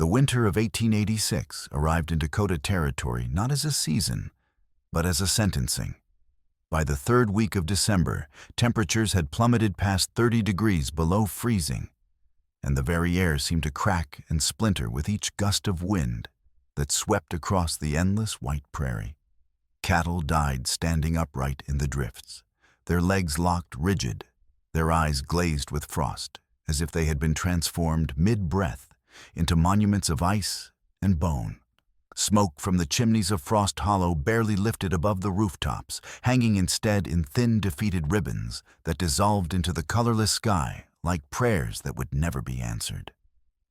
The winter of 1886 arrived in Dakota Territory not as a season, but as a sentencing. By the third week of December, temperatures had plummeted past 30 degrees below freezing, and the very air seemed to crack and splinter with each gust of wind that swept across the endless white prairie. Cattle died standing upright in the drifts, their legs locked rigid, their eyes glazed with frost, as if they had been transformed mid-breath into monuments of ice and bone. Smoke from the chimneys of Frost Hollow barely lifted above the rooftops, hanging instead in thin, defeated ribbons that dissolved into the colorless sky like prayers that would never be answered.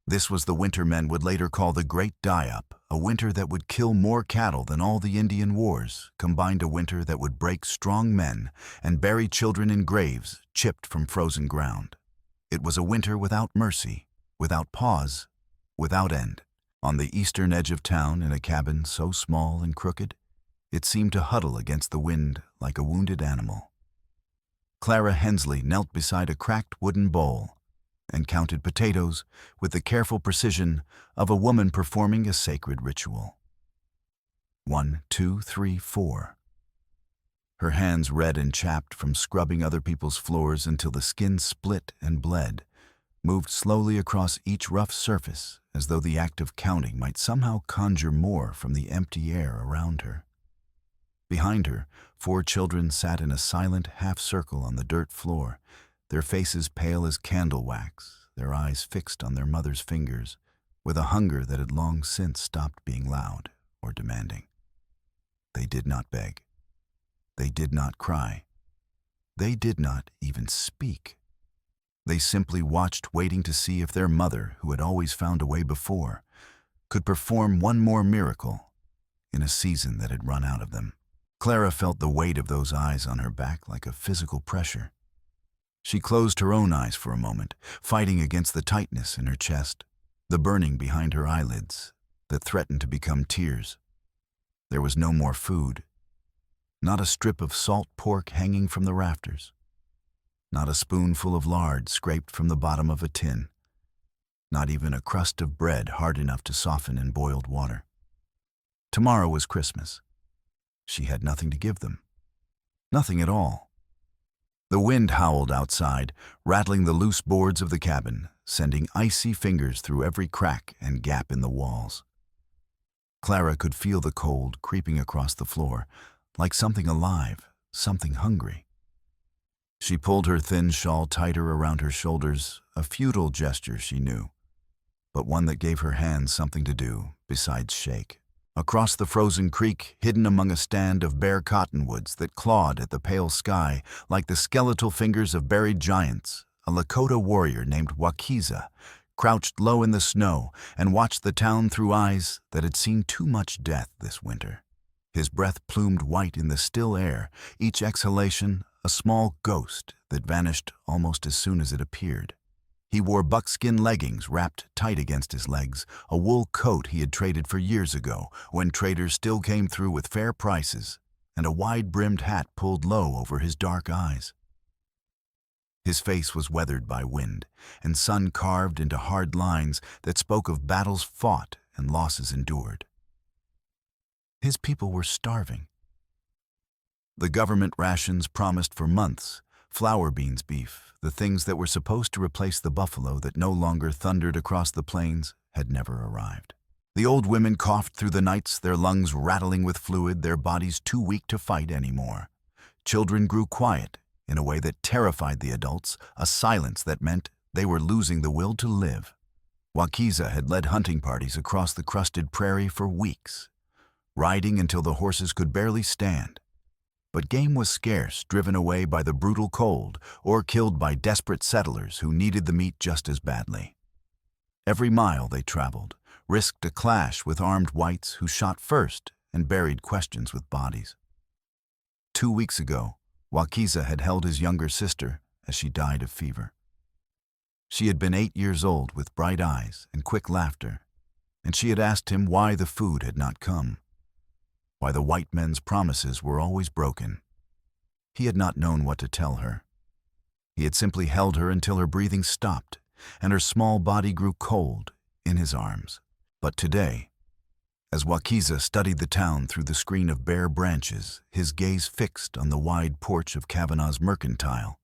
This was the winter men would later call the Great Die-Up, a winter that would kill more cattle than all the Indian wars, combined a winter that would break strong men and bury children in graves chipped from frozen ground. It was a winter without mercy, without pause, without end. On the eastern edge of town, in a cabin so small and crooked, it seemed to huddle against the wind like a wounded animal. Clara Hensley knelt beside a cracked wooden bowl and counted potatoes with the careful precision of a woman performing a sacred ritual. 1, 2, 3, 4. Her hands red and chapped from scrubbing other people's floors until the skin split and bled, moved slowly across each rough surface as though the act of counting might somehow conjure more from the empty air around her. Behind her, 4 children sat in a silent half-circle on the dirt floor, their faces pale as candle wax, their eyes fixed on their mother's fingers, with a hunger that had long since stopped being loud or demanding. They did not beg. They did not cry. They did not even speak. They simply watched, waiting to see if their mother, who had always found a way before, could perform one more miracle in a season that had run out of them. Clara felt the weight of those eyes on her back like a physical pressure. She closed her own eyes for a moment, fighting against the tightness in her chest, the burning behind her eyelids that threatened to become tears. There was no more food, not a strip of salt pork hanging from the rafters, not a spoonful of lard scraped from the bottom of a tin, not even a crust of bread hard enough to soften in boiled water. Tomorrow was Christmas. She had nothing to give them. Nothing at all. The wind howled outside, rattling the loose boards of the cabin, sending icy fingers through every crack and gap in the walls. Clara could feel the cold creeping across the floor, like something alive, something hungry. She pulled her thin shawl tighter around her shoulders, a futile gesture she knew, but one that gave her hands something to do besides shake. Across the frozen creek, hidden among a stand of bare cottonwoods that clawed at the pale sky like the skeletal fingers of buried giants, a Lakota warrior named Wakiza crouched low in the snow and watched the town through eyes that had seen too much death this winter. His breath plumed white in the still air, each exhalation a small ghost that vanished almost as soon as it appeared. He wore buckskin leggings wrapped tight against his legs, a wool coat he had traded for years ago, when traders still came through with fair prices, and a wide-brimmed hat pulled low over his dark eyes. His face was weathered by wind, and sun carved into hard lines that spoke of battles fought and losses endured. His people were starving. The government rations promised for months, flour beans beef, the things that were supposed to replace the buffalo that no longer thundered across the plains, had never arrived. The old women coughed through the nights, their lungs rattling with fluid, their bodies too weak to fight anymore. Children grew quiet in a way that terrified the adults, a silence that meant they were losing the will to live. Wakiza had led hunting parties across the crusted prairie for weeks, riding until the horses could barely stand. But game was scarce, driven away by the brutal cold or killed by desperate settlers who needed the meat just as badly. Every mile they traveled risked a clash with armed whites who shot first and buried questions with bodies. 2 weeks ago, Wakiza had held his younger sister as she died of fever. She had been 8 years old with bright eyes and quick laughter, and she had asked him why the food had not come, why the white men's promises were always broken. He had not known what to tell her. He had simply held her until her breathing stopped and her small body grew cold in his arms. But today, as Wakiza studied the town through the screen of bare branches, his gaze fixed on the wide porch of Kavanaugh's mercantile,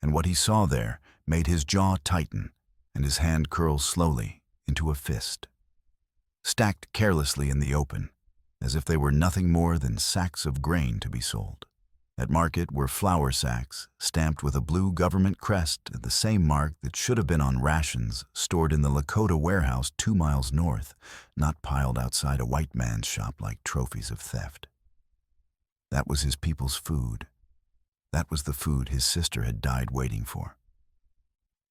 and what he saw there made his jaw tighten and his hand curl slowly into a fist. Stacked carelessly in the open, as if they were nothing more than sacks of grain to be sold. At market were flour sacks, stamped with a blue government crest, the same mark that should have been on rations stored in the Lakota warehouse 2 miles north, not piled outside a white man's shop like trophies of theft. That was his people's food. That was the food his sister had died waiting for.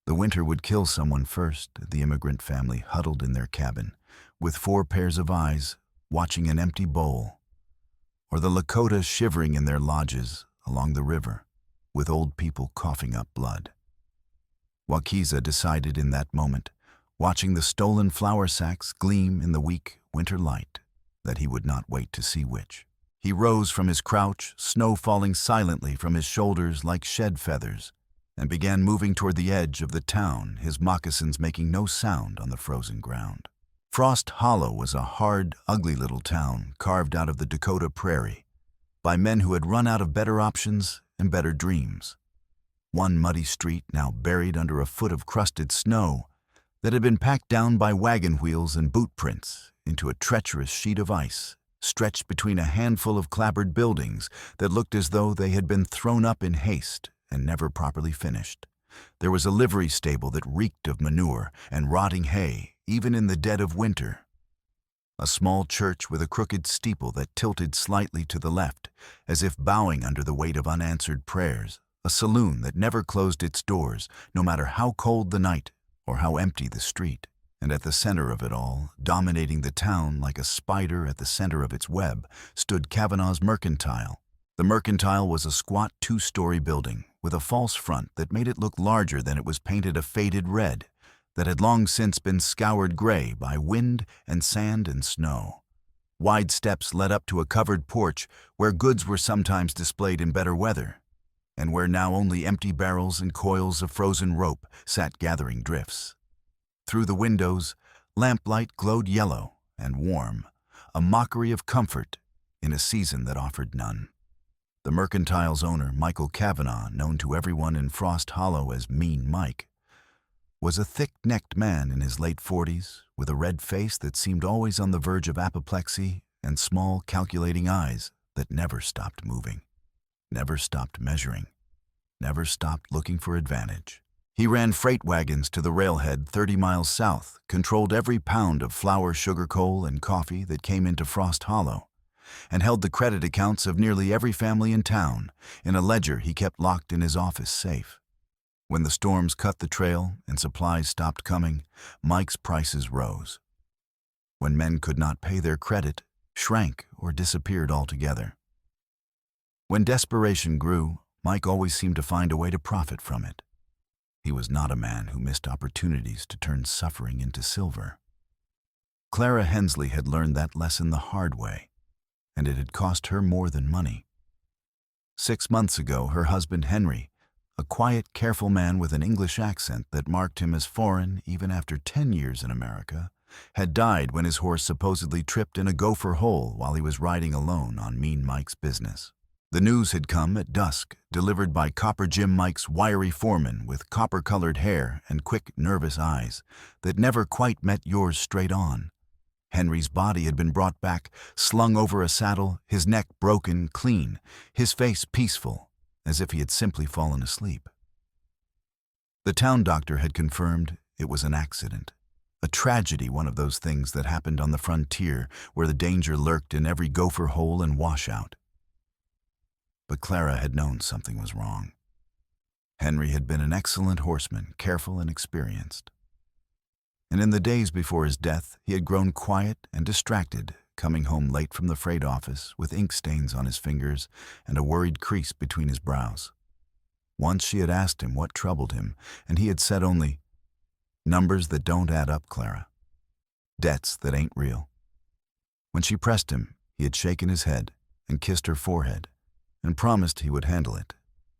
The winter would kill someone first, the immigrant family huddled in their cabin, with 4 pairs of eyes, watching an empty bowl, or the Lakota shivering in their lodges along the river, with old people coughing up blood. Wakiza decided in that moment, watching the stolen flour sacks gleam in the weak winter light, that he would not wait to see which. He rose from his crouch, snow falling silently from his shoulders like shed feathers, and began moving toward the edge of the town, his moccasins making no sound on the frozen ground. Frost Hollow was a hard, ugly little town carved out of the Dakota prairie by men who had run out of better options and better dreams. One muddy street now buried under a foot of crusted snow that had been packed down by wagon wheels and boot prints into a treacherous sheet of ice stretched between a handful of clapboard buildings that looked as though they had been thrown up in haste and never properly finished. There was a livery stable that reeked of manure and rotting hay, even in the dead of winter. A small church with a crooked steeple that tilted slightly to the left, as if bowing under the weight of unanswered prayers. A saloon that never closed its doors, no matter how cold the night or how empty the street. And at the center of it all, dominating the town like a spider at the center of its web, stood Kavanaugh's mercantile. The mercantile was a squat 2-story building with a false front that made it look larger than it was painted a faded red that had long since been scoured gray by wind and sand and snow. Wide steps led up to a covered porch where goods were sometimes displayed in better weather, and where now only empty barrels and coils of frozen rope sat gathering drifts. Through the windows, lamplight glowed yellow and warm, a mockery of comfort in a season that offered none. The mercantile's owner, Michael Kavanaugh, known to everyone in Frost Hollow as Mean Mike, was a thick-necked man in his late 40s, with a red face that seemed always on the verge of apoplexy and small, calculating eyes that never stopped moving, never stopped measuring, never stopped looking for advantage. He ran freight wagons to the railhead 30 miles south, controlled every pound of flour, sugar, coal, and coffee that came into Frost Hollow, and held the credit accounts of nearly every family in town in a ledger he kept locked in his office safe. When the storms cut the trail and supplies stopped coming, Mike's prices rose. When men could not pay their credit, shrank or disappeared altogether. When desperation grew, Mike always seemed to find a way to profit from it. He was not a man who missed opportunities to turn suffering into silver. Clara Hensley had learned that lesson the hard way, and it had cost her more than money. 6 months ago, her husband Henry, a quiet, careful man with an English accent that marked him as foreign even after 10 years in America, had died when his horse supposedly tripped in a gopher hole while he was riding alone on Mean Mike's business. The news had come at dusk, delivered by Copper Jim Mike's wiry foreman with copper-colored hair and quick, nervous eyes that never quite met yours straight on. Henry's body had been brought back, slung over a saddle, his neck broken clean, his face peaceful, as if he had simply fallen asleep. The town doctor had confirmed it was an accident, a tragedy, one of those things that happened on the frontier where the danger lurked in every gopher hole and washout. But Clara had known something was wrong. Henry had been an excellent horseman, careful and experienced. And in the days before his death, he had grown quiet and distracted, coming home late from the freight office with ink stains on his fingers and a worried crease between his brows. Once she had asked him what troubled him, and he had said only, "Numbers that don't add up, Clara. Debts that ain't real." When she pressed him, he had shaken his head and kissed her forehead and promised he would handle it,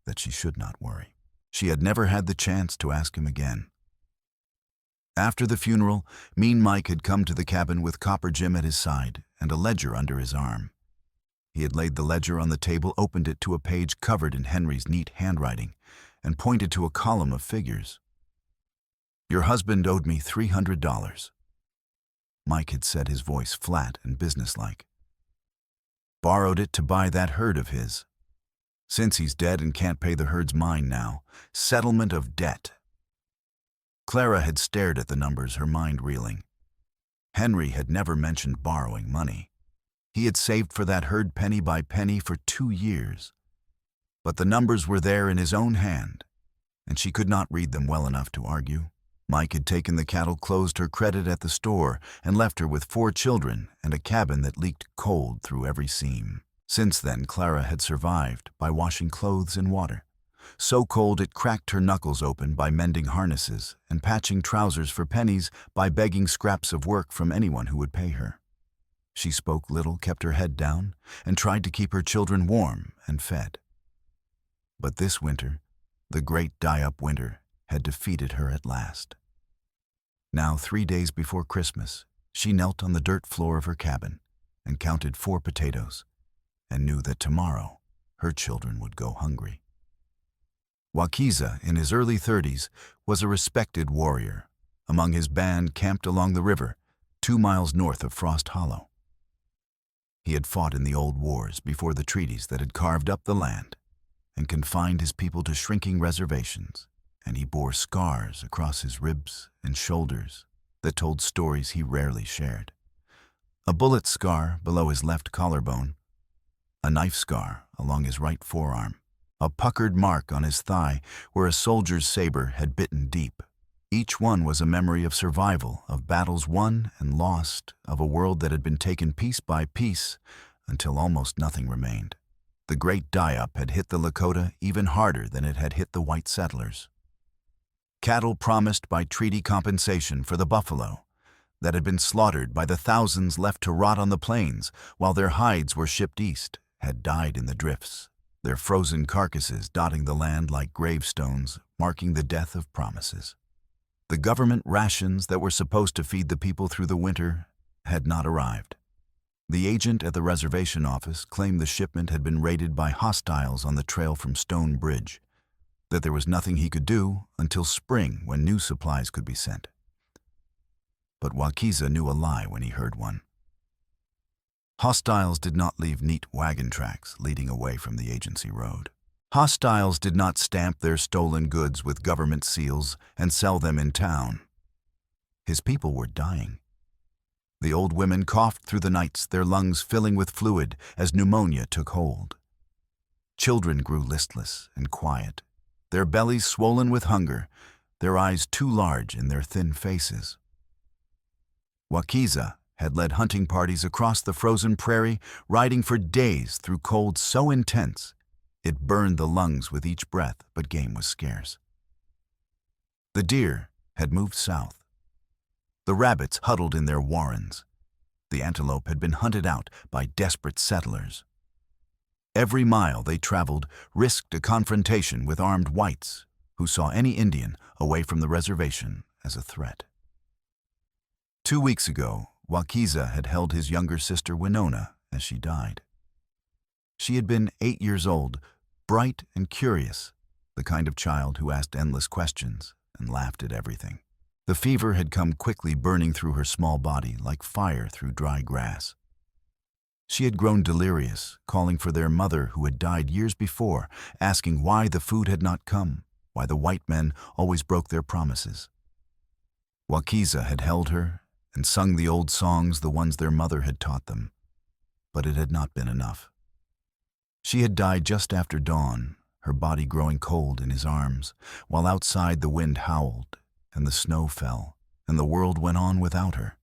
that she should not worry. She had never had the chance to ask him again. After the funeral, Mean Mike had come to the cabin with Copper Jim at his side and a ledger under his arm. He had laid the ledger on the table, opened it to a page covered in Henry's neat handwriting, and pointed to a column of figures. "Your husband owed me $300. Mike had said, his voice flat and businesslike. "Borrowed it to buy that herd of his. Since he's dead and can't pay, the herd's mine now. Settlement of debt." Clara had stared at the numbers, her mind reeling. Henry had never mentioned borrowing money. He had saved for that herd penny by penny for 2 years. But the numbers were there in his own hand, and she could not read them well enough to argue. Mike had taken the cattle, closed her credit at the store, and left her with 4 children and a cabin that leaked cold through every seam. Since then, Clara had survived by washing clothes in water, so cold it cracked her knuckles open, by mending harnesses and patching trousers for pennies, by begging scraps of work from anyone who would pay her. She spoke little, kept her head down, and tried to keep her children warm and fed. But this winter, the great die-up winter, had defeated her at last. Now, 3 days before Christmas, she knelt on the dirt floor of her cabin and counted 4 potatoes, and knew that tomorrow her children would go hungry. Wakiza, in his early 30s, was a respected warrior. Among his band camped along the river, 2 miles north of Frost Hollow. He had fought in the old wars before the treaties that had carved up the land and confined his people to shrinking reservations, and he bore scars across his ribs and shoulders that told stories he rarely shared. A bullet scar below his left collarbone, a knife scar along his right forearm, a puckered mark on his thigh where a soldier's saber had bitten deep. Each one was a memory of survival, of battles won and lost, of a world that had been taken piece by piece until almost nothing remained. The great die-up had hit the Lakota even harder than it had hit the white settlers. Cattle promised by treaty compensation for the buffalo that had been slaughtered by the thousands left to rot on the plains while their hides were shipped east had died in the drifts, their frozen carcasses dotting the land like gravestones, marking the death of promises. The government rations that were supposed to feed the people through the winter had not arrived. The agent at the reservation office claimed the shipment had been raided by hostiles on the trail from Stone Bridge, that there was nothing he could do until spring when new supplies could be sent. But Wakiza knew a lie when he heard one. Hostiles did not leave neat wagon tracks leading away from the agency road. Hostiles did not stamp their stolen goods with government seals and sell them in town. His people were dying. The old women coughed through the nights, their lungs filling with fluid as pneumonia took hold. Children grew listless and quiet, their bellies swollen with hunger, their eyes too large in their thin faces. Wakiza had led hunting parties across the frozen prairie, riding for days through cold so intense it burned the lungs with each breath, but game was scarce. The deer had moved south. The rabbits huddled in their warrens. The antelope had been hunted out by desperate settlers. Every mile they traveled risked a confrontation with armed whites who saw any Indian away from the reservation as a threat. 2 weeks ago, Wakiza had held his younger sister Winona as she died. She had been 8 years old, bright and curious, the kind of child who asked endless questions and laughed at everything. The fever had come quickly, burning through her small body like fire through dry grass. She had grown delirious, calling for their mother who had died years before, asking why the food had not come, why the white men always broke their promises. Wakiza had held her and sung the old songs, the ones their mother had taught them, but it had not been enough. She had died just after dawn, her body growing cold in his arms, while outside the wind howled and the snow fell, and the world went on without her.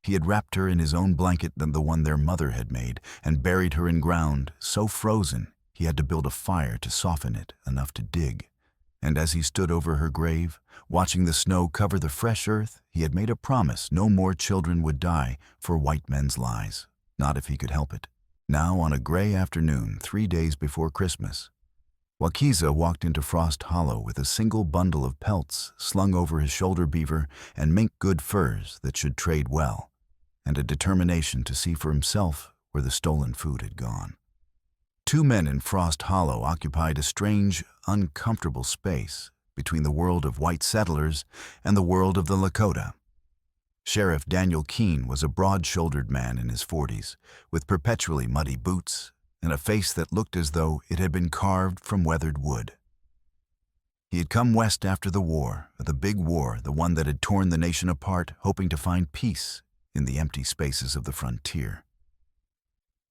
He had wrapped her in his own blanket than the one their mother had made, and buried her in ground so frozen he had to build a fire to soften it enough to dig. And as he stood over her grave, watching the snow cover the fresh earth, he had made a promise no more children would die for white men's lies, not if he could help it. Now, on a gray afternoon, 3 days before Christmas, Wakiza walked into Frost Hollow with a single bundle of pelts slung over his shoulder beaver and mink-good furs that should trade well, and a determination to see for himself where the stolen food had gone. Two men in Frost Hollow occupied a strange, uncomfortable space between the world of white settlers and the world of the Lakota. Sheriff Daniel Keene was a broad-shouldered man in his 40s, with perpetually muddy boots and a face that looked as though it had been carved from weathered wood. He had come west after the big war, the one that had torn the nation apart, hoping to find peace in the empty spaces of the frontier.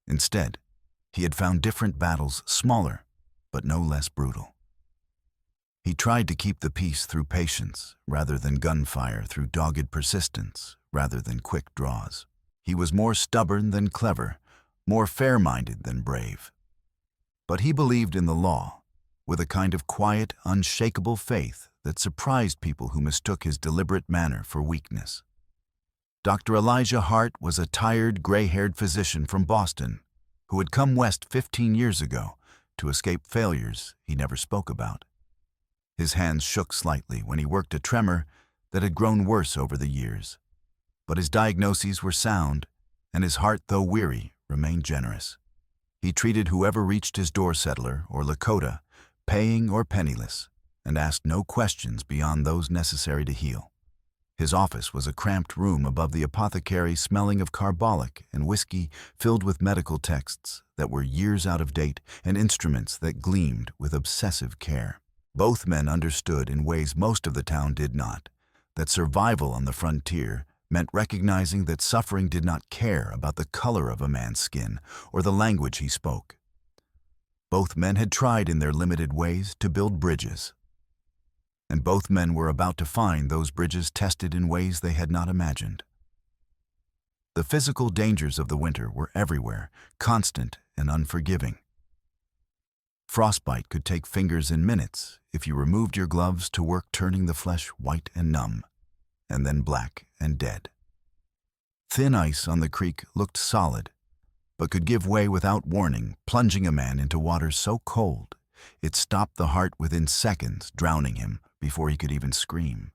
Instead, he had found different battles, smaller, but no less brutal. He tried to keep the peace through patience, rather than gunfire, through dogged persistence, rather than quick draws. He was more stubborn than clever, more fair-minded than brave. But he believed in the law, with a kind of quiet, unshakable faith that surprised people who mistook his deliberate manner for weakness. Dr. Elijah Hart was a tired, gray-haired physician from Boston who had come west 15 years ago to escape failures he never spoke about. His hands shook slightly when he worked a tremor that had grown worse over the years. But his diagnoses were sound, and his heart, though weary, remained generous. He treated whoever reached his door, settler or Lakota, paying or penniless, and asked no questions beyond those necessary to heal. His office was a cramped room above the apothecary, smelling of carbolic and whiskey, filled with medical texts that were years out of date and instruments that gleamed with obsessive care. Both men understood, in ways most of the town did not, that survival on the frontier meant recognizing that suffering did not care about the color of a man's skin or the language he spoke. Both men had tried in their limited ways to build bridges, and both men were about to find those bridges tested in ways they had not imagined. The physical dangers of the winter were everywhere, constant and unforgiving. Frostbite could take fingers in minutes if you removed your gloves to work turning the flesh white and numb, and then black and dead. Thin ice on the creek looked solid, but could give way without warning, plunging a man into water so cold it stopped the heart within seconds, drowning him before he could even scream.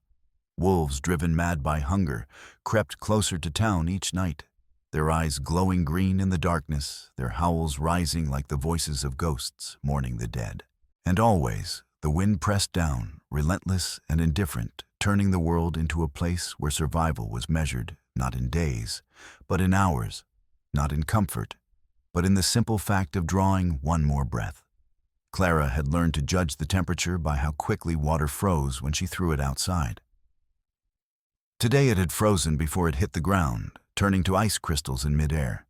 Wolves, driven mad by hunger, crept closer to town each night, their eyes glowing green in the darkness, their howls rising like the voices of ghosts mourning the dead. And always, the wind pressed down, relentless and indifferent, turning the world into a place where survival was measured not in days, but in hours, not in comfort, but in the simple fact of drawing one more breath. Clara had learned to judge the temperature by how quickly water froze when she threw it outside. Today it had frozen before it hit the ground, turning to ice crystals in midair.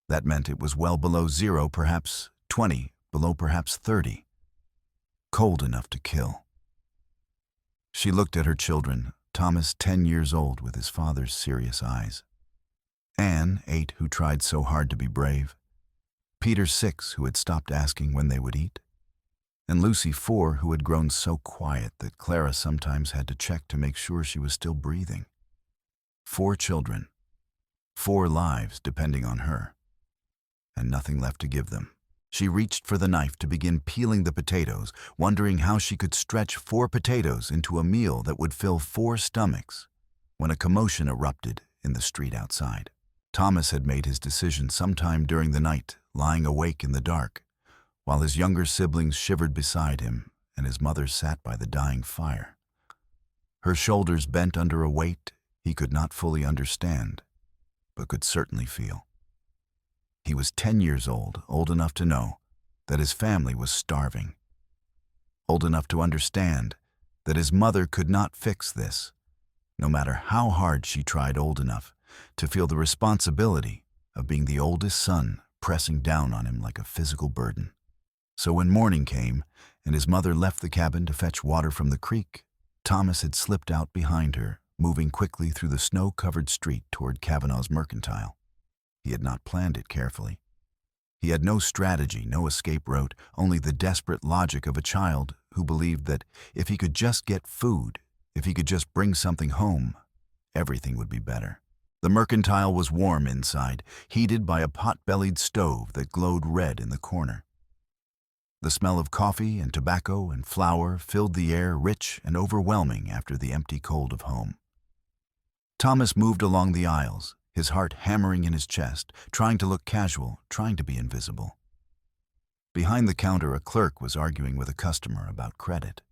That meant it was well below zero, perhaps 20, below perhaps 30. Cold enough to kill. She looked at her children, Thomas 10 years old with his father's serious eyes. Anne 8, who tried so hard to be brave. Peter 6, who had stopped asking when they would eat. And Lucy 4, who had grown so quiet that Clara sometimes had to check to make sure she was still breathing. 4 children. 4 lives depending on her. And nothing left to give them. She reached for the knife to begin peeling the potatoes, wondering how she could stretch 4 potatoes into a meal that would fill 4 stomachs, when a commotion erupted in the street outside. Thomas had made his decision sometime during the night, lying awake in the dark, while his younger siblings shivered beside him and his mother sat by the dying fire. Her shoulders bent under a weight he could not fully understand, but could certainly feel. He was 10 years old, old enough to know that his family was starving, old enough to understand that his mother could not fix this, no matter how hard she tried, old enough to feel the responsibility of being the oldest son pressing down on him like a physical burden. So when morning came and his mother left the cabin to fetch water from the creek, Thomas had slipped out behind her, moving quickly through the snow-covered street toward Kavanaugh's Mercantile. He had not planned it carefully. He had no strategy, no escape route, only the desperate logic of a child who believed that if he could just get food, if he could just bring something home, everything would be better. The Mercantile was warm inside, heated by a pot-bellied stove that glowed red in the corner. The smell of coffee and tobacco and flour filled the air, rich and overwhelming after the empty cold of home. Thomas moved along the aisles, his heart hammering in his chest, trying to look casual, trying to be invisible. Behind the counter, a clerk was arguing with a customer about credit.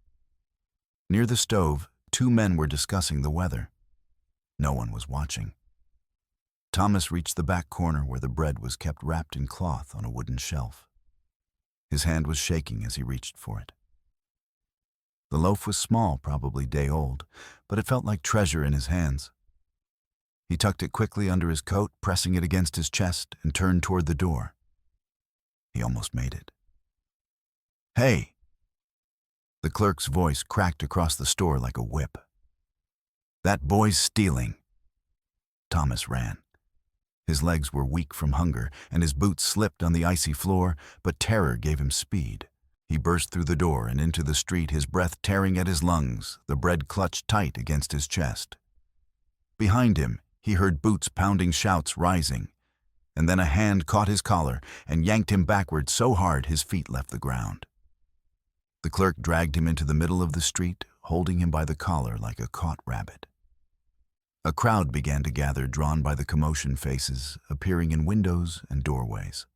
Near the stove, two men were discussing the weather. No one was watching. Thomas reached the back corner where the bread was kept wrapped in cloth on a wooden shelf. His hand was shaking as he reached for it. The loaf was small, probably day old, but it felt like treasure in his hands. He tucked it quickly under his coat, pressing it against his chest, and turned toward the door. He almost made it. "Hey!" The clerk's voice cracked across the store like a whip. "That boy's stealing." Thomas ran. His legs were weak from hunger, and his boots slipped on the icy floor, but terror gave him speed. He burst through the door and into the street, his breath tearing at his lungs, the bread clutched tight against his chest. Behind him, he heard boots pounding, shouts rising, and then a hand caught his collar and yanked him backward so hard his feet left the ground. The clerk dragged him into the middle of the street, holding him by the collar like a caught rabbit. A crowd began to gather, drawn by the commotion, faces appearing in windows and doorways.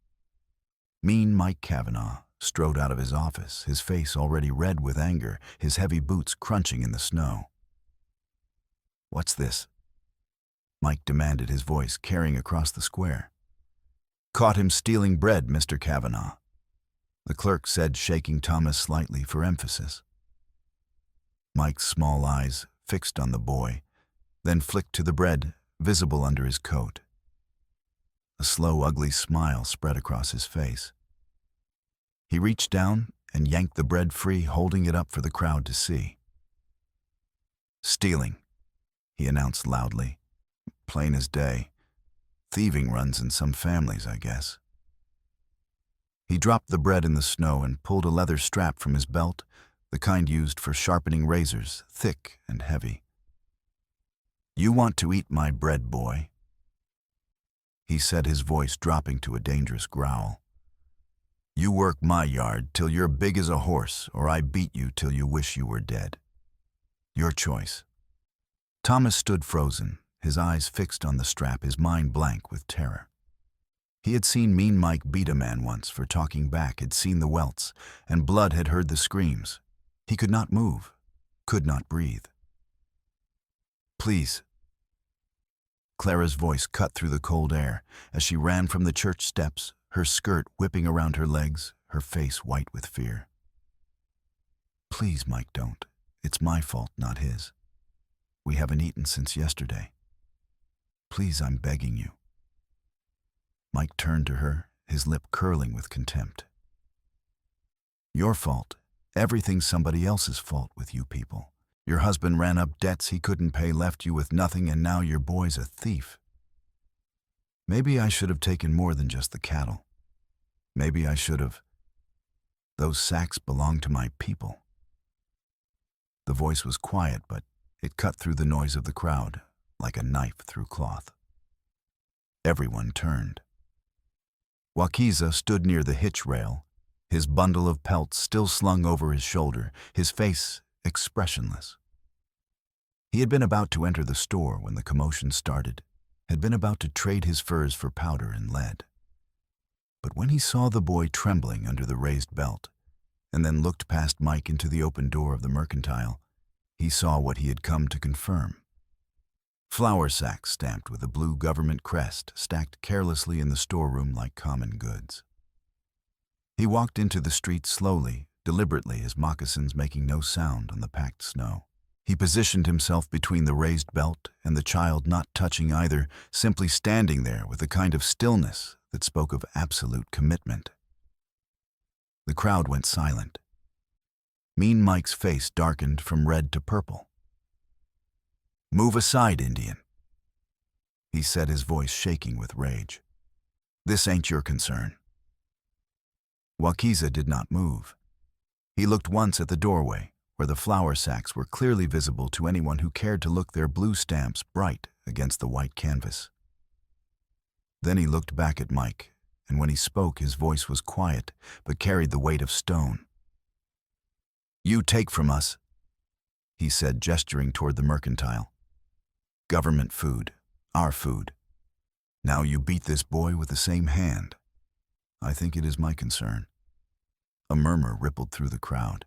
Mean Mike Cavanaugh strode out of his office, his face already red with anger, his heavy boots crunching in the snow. "What's this?" Mike demanded, his voice carrying across the square. "Caught him stealing bread, Mr. Cavanaugh," the clerk said, shaking Thomas slightly for emphasis. Mike's small eyes fixed on the boy, then flicked to the bread, visible under his coat. A slow, ugly smile spread across his face. He reached down and yanked the bread free, holding it up for the crowd to see. "Stealing," he announced loudly. "Plain as day. Thieving runs in some families, I guess." He dropped the bread in the snow and pulled a leather strap from his belt, the kind used for sharpening razors, thick and heavy. "You want to eat my bread, boy," he said, his voice dropping to a dangerous growl. "You work my yard till you're big as a horse, or I beat you till you wish you were dead. Your choice." Thomas stood frozen, his eyes fixed on the strap, his mind blank with terror. He had seen Mean Mike beat a man once for talking back, had seen the welts, and Blood had heard the screams. He could not move, could not breathe. "Please." Clara's voice cut through the cold air as she ran from the church steps, her skirt whipping around her legs, her face white with fear. "Please, Mike, don't. It's my fault, not his. We haven't eaten since yesterday. Please, I'm begging you." Mike turned to her, his lip curling with contempt. "Your fault. Everything's somebody else's fault with you people. Your husband ran up debts he couldn't pay, left you with nothing, and now your boy's a thief. Maybe I should have taken more than just the cattle. Maybe I should have. Those sacks belong to my people." The voice was quiet, but it cut through the noise of the crowd like a knife through cloth. Everyone turned. Wakiza stood near the hitch rail, his bundle of pelts still slung over his shoulder, his face expressionless. He had been about to enter the store when the commotion started, had been about to trade his furs for powder and lead. But when he saw the boy trembling under the raised belt, and then looked past Mike into the open door of the mercantile, he saw what he had come to confirm. Flour sacks stamped with a blue government crest stacked carelessly in the storeroom like common goods. He walked into the street slowly, deliberately, his moccasins making no sound on the packed snow. He positioned himself between the raised belt and the child, not touching either, simply standing there with a kind of stillness that spoke of absolute commitment. The crowd went silent. Mean Mike's face darkened from red to purple. "Move aside, Indian," he said, his voice shaking with rage. "This ain't your concern." Wakiza did not move. He looked once at the doorway, where the flour sacks were clearly visible to anyone who cared to look, their blue stamps bright against the white canvas. Then he looked back at Mike and when he spoke his voice was quiet but carried the weight of stone. "You take from us," he said, gesturing toward the mercantile. "Government food, our food. Now you beat this boy with the same hand. I think it is my concern." A murmur rippled through the crowd.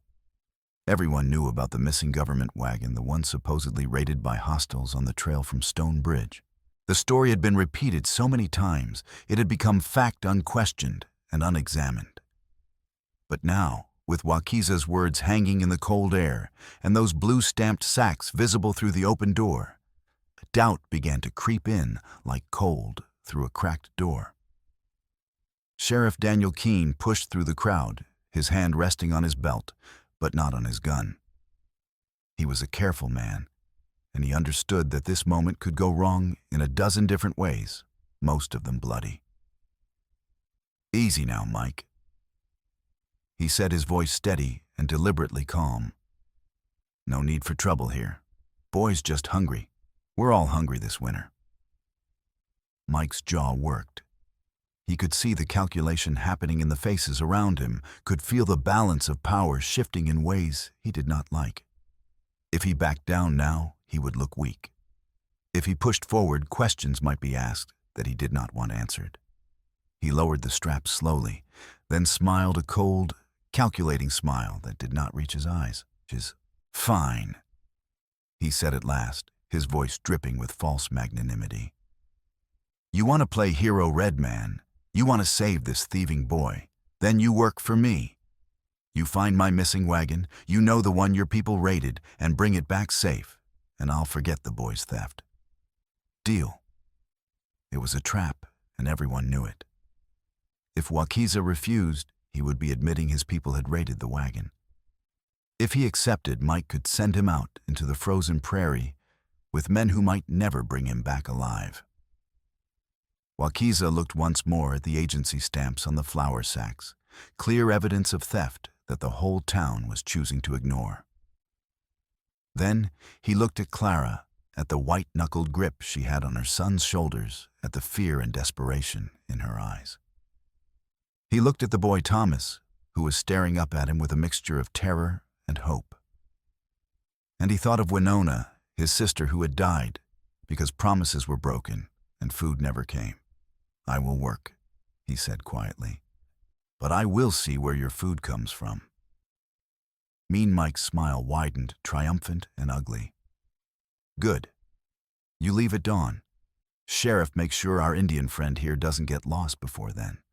Everyone knew about the missing government wagon, the one supposedly raided by hostiles on the trail from Stone Bridge. The story had been repeated so many times, it had become fact unquestioned and unexamined. But now, with Wakiza's words hanging in the cold air and those blue-stamped sacks visible through the open door, doubt began to creep in like cold through a cracked door. Sheriff Daniel Keene pushed through the crowd, his hand resting on his belt, but not on his gun. He was a careful man, and he understood that this moment could go wrong in a dozen different ways, most of them bloody. "Easy now, Mike," he said, his voice steady and deliberately calm. "No need for trouble here. Boy's just hungry. We're all hungry this winter." Mike's jaw worked. He could see the calculation happening in the faces around him, could feel the balance of power shifting in ways he did not like. If he backed down now, he would look weak. If he pushed forward, questions might be asked that he did not want answered. He lowered the strap slowly, then smiled a cold, calculating smile that did not reach his eyes. "Fine," he said at last, his voice dripping with false magnanimity. "You want to play hero red man. You want to save this thieving boy. Then you work for me. You find my missing wagon, you know the one your people raided, and bring it back safe, and I'll forget the boy's theft. Deal." It was a trap, and everyone knew it. If Wakiza refused, he would be admitting his people had raided the wagon. If he accepted, Mike could send him out into the frozen prairie with men who might never bring him back alive. Wakiza looked once more at the agency stamps on the flour sacks, clear evidence of theft that the whole town was choosing to ignore. Then he looked at Clara, at the white-knuckled grip she had on her son's shoulders, at the fear and desperation in her eyes. He looked at the boy Thomas, who was staring up at him with a mixture of terror and hope. And he thought of Winona, his sister who had died because promises were broken and food never came. "I will work," he said quietly, "but I will see where your food comes from." Mean Mike's smile widened, triumphant and ugly. "Good. You leave at dawn. Sheriff, make sure our Indian friend here doesn't get lost before then."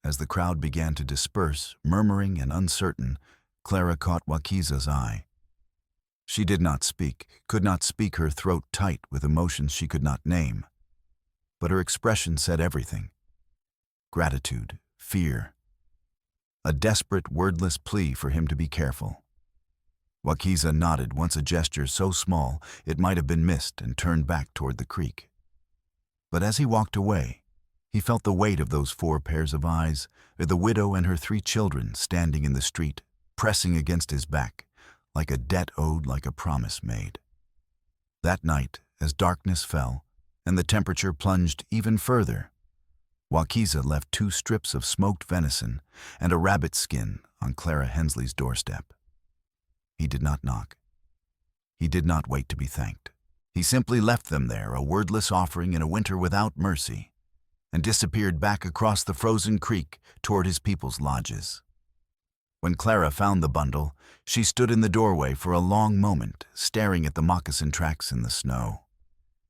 As the crowd began to disperse, murmuring and uncertain, Clara caught Wakiza's eye. She did not speak, could not speak, her throat tight with emotions she could not name. But her expression said everything. Gratitude, fear. A desperate, wordless plea for him to be careful. Wakiza nodded once, a gesture so small it might have been missed, and turned back toward the creek. But as he walked away, he felt the weight of those 4 pairs of eyes, the widow and her 3 children standing in the street, pressing against his back, like a debt owed, like a promise made. That night, as darkness fell, and the temperature plunged even further, Wakiza left 2 strips of smoked venison and a rabbit skin on Clara Hensley's doorstep. He did not knock. He did not wait to be thanked. He simply left them there, a wordless offering in a winter without mercy, and disappeared back across the frozen creek toward his people's lodges. When Clara found the bundle, she stood in the doorway for a long moment, staring at the moccasin tracks in the snow,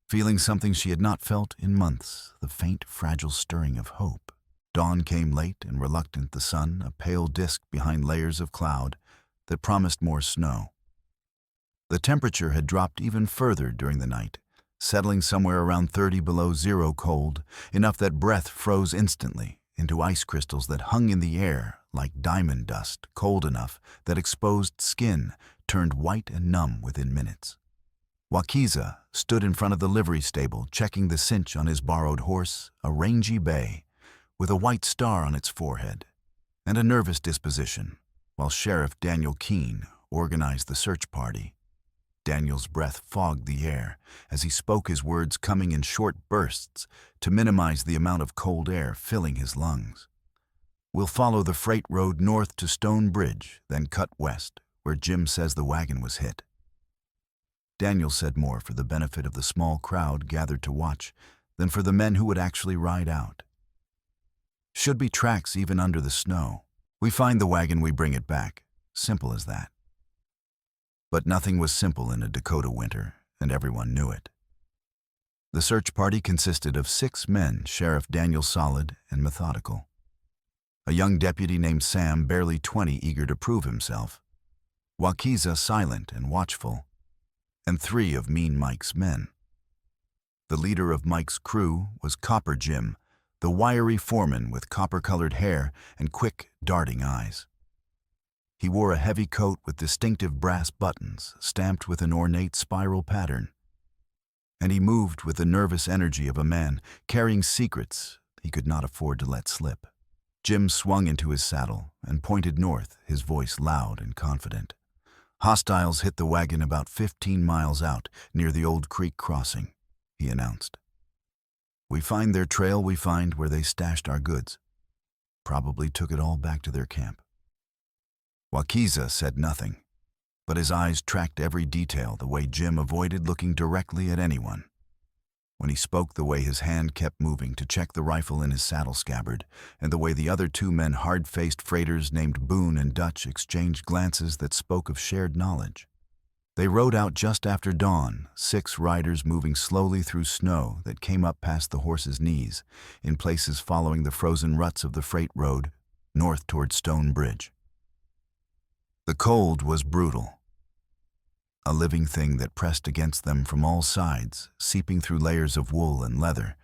feeling something she had not felt in months, the faint, fragile stirring of hope. Dawn came late and reluctant, the sun, a pale disk behind layers of cloud that promised more snow. The temperature had dropped even further during the night, settling somewhere around 30 below zero, cold, enough that breath froze instantly into ice crystals that hung in the air like diamond dust, cold enough that exposed skin turned white and numb within minutes. Wakiza stood in front of the livery stable, checking the cinch on his borrowed horse, a rangy bay, with a white star on its forehead, and a nervous disposition, while Sheriff Daniel Keene organized the search party. Daniel's breath fogged the air as he spoke, his words coming in short bursts to minimize the amount of cold air filling his lungs. "We'll follow the freight road north to Stone Bridge, then cut west, where Jim says the wagon was hit." Daniel said more for the benefit of the small crowd gathered to watch than for the men who would actually ride out. "Should be tracks even under the snow. We find the wagon, we bring it back. Simple as that." But nothing was simple in a Dakota winter, and everyone knew it. The search party consisted of 6 men, Sheriff Daniel solid and methodical, a young deputy named Sam, barely 20, eager to prove himself, Wakiza, silent and watchful, and 3 of Mean Mike's men. The leader of Mike's crew was Copper Jim, the wiry foreman with copper-colored hair and quick, darting eyes. He wore a heavy coat with distinctive brass buttons stamped with an ornate spiral pattern, and he moved with the nervous energy of a man carrying secrets he could not afford to let slip. Jim swung into his saddle and pointed north, his voice loud and confident. "Hostiles hit the wagon about 15 miles out, near the old creek crossing," he announced. "We find their trail, we find where they stashed our goods. Probably took it all back to their camp." Wakiza said nothing, but his eyes tracked every detail, the way Jim avoided looking directly at anyone. When he spoke, the way his hand kept moving to check the rifle in his saddle scabbard, and the way the other 2 men, hard-faced freighters named Boone and Dutch, exchanged glances that spoke of shared knowledge. They rode out just after dawn, 6 riders moving slowly through snow that came up past the horses' knees, in places following the frozen ruts of the freight road, north toward Stone Bridge. The cold was brutal, a living thing that pressed against them from all sides, seeping through layers of wool and leather,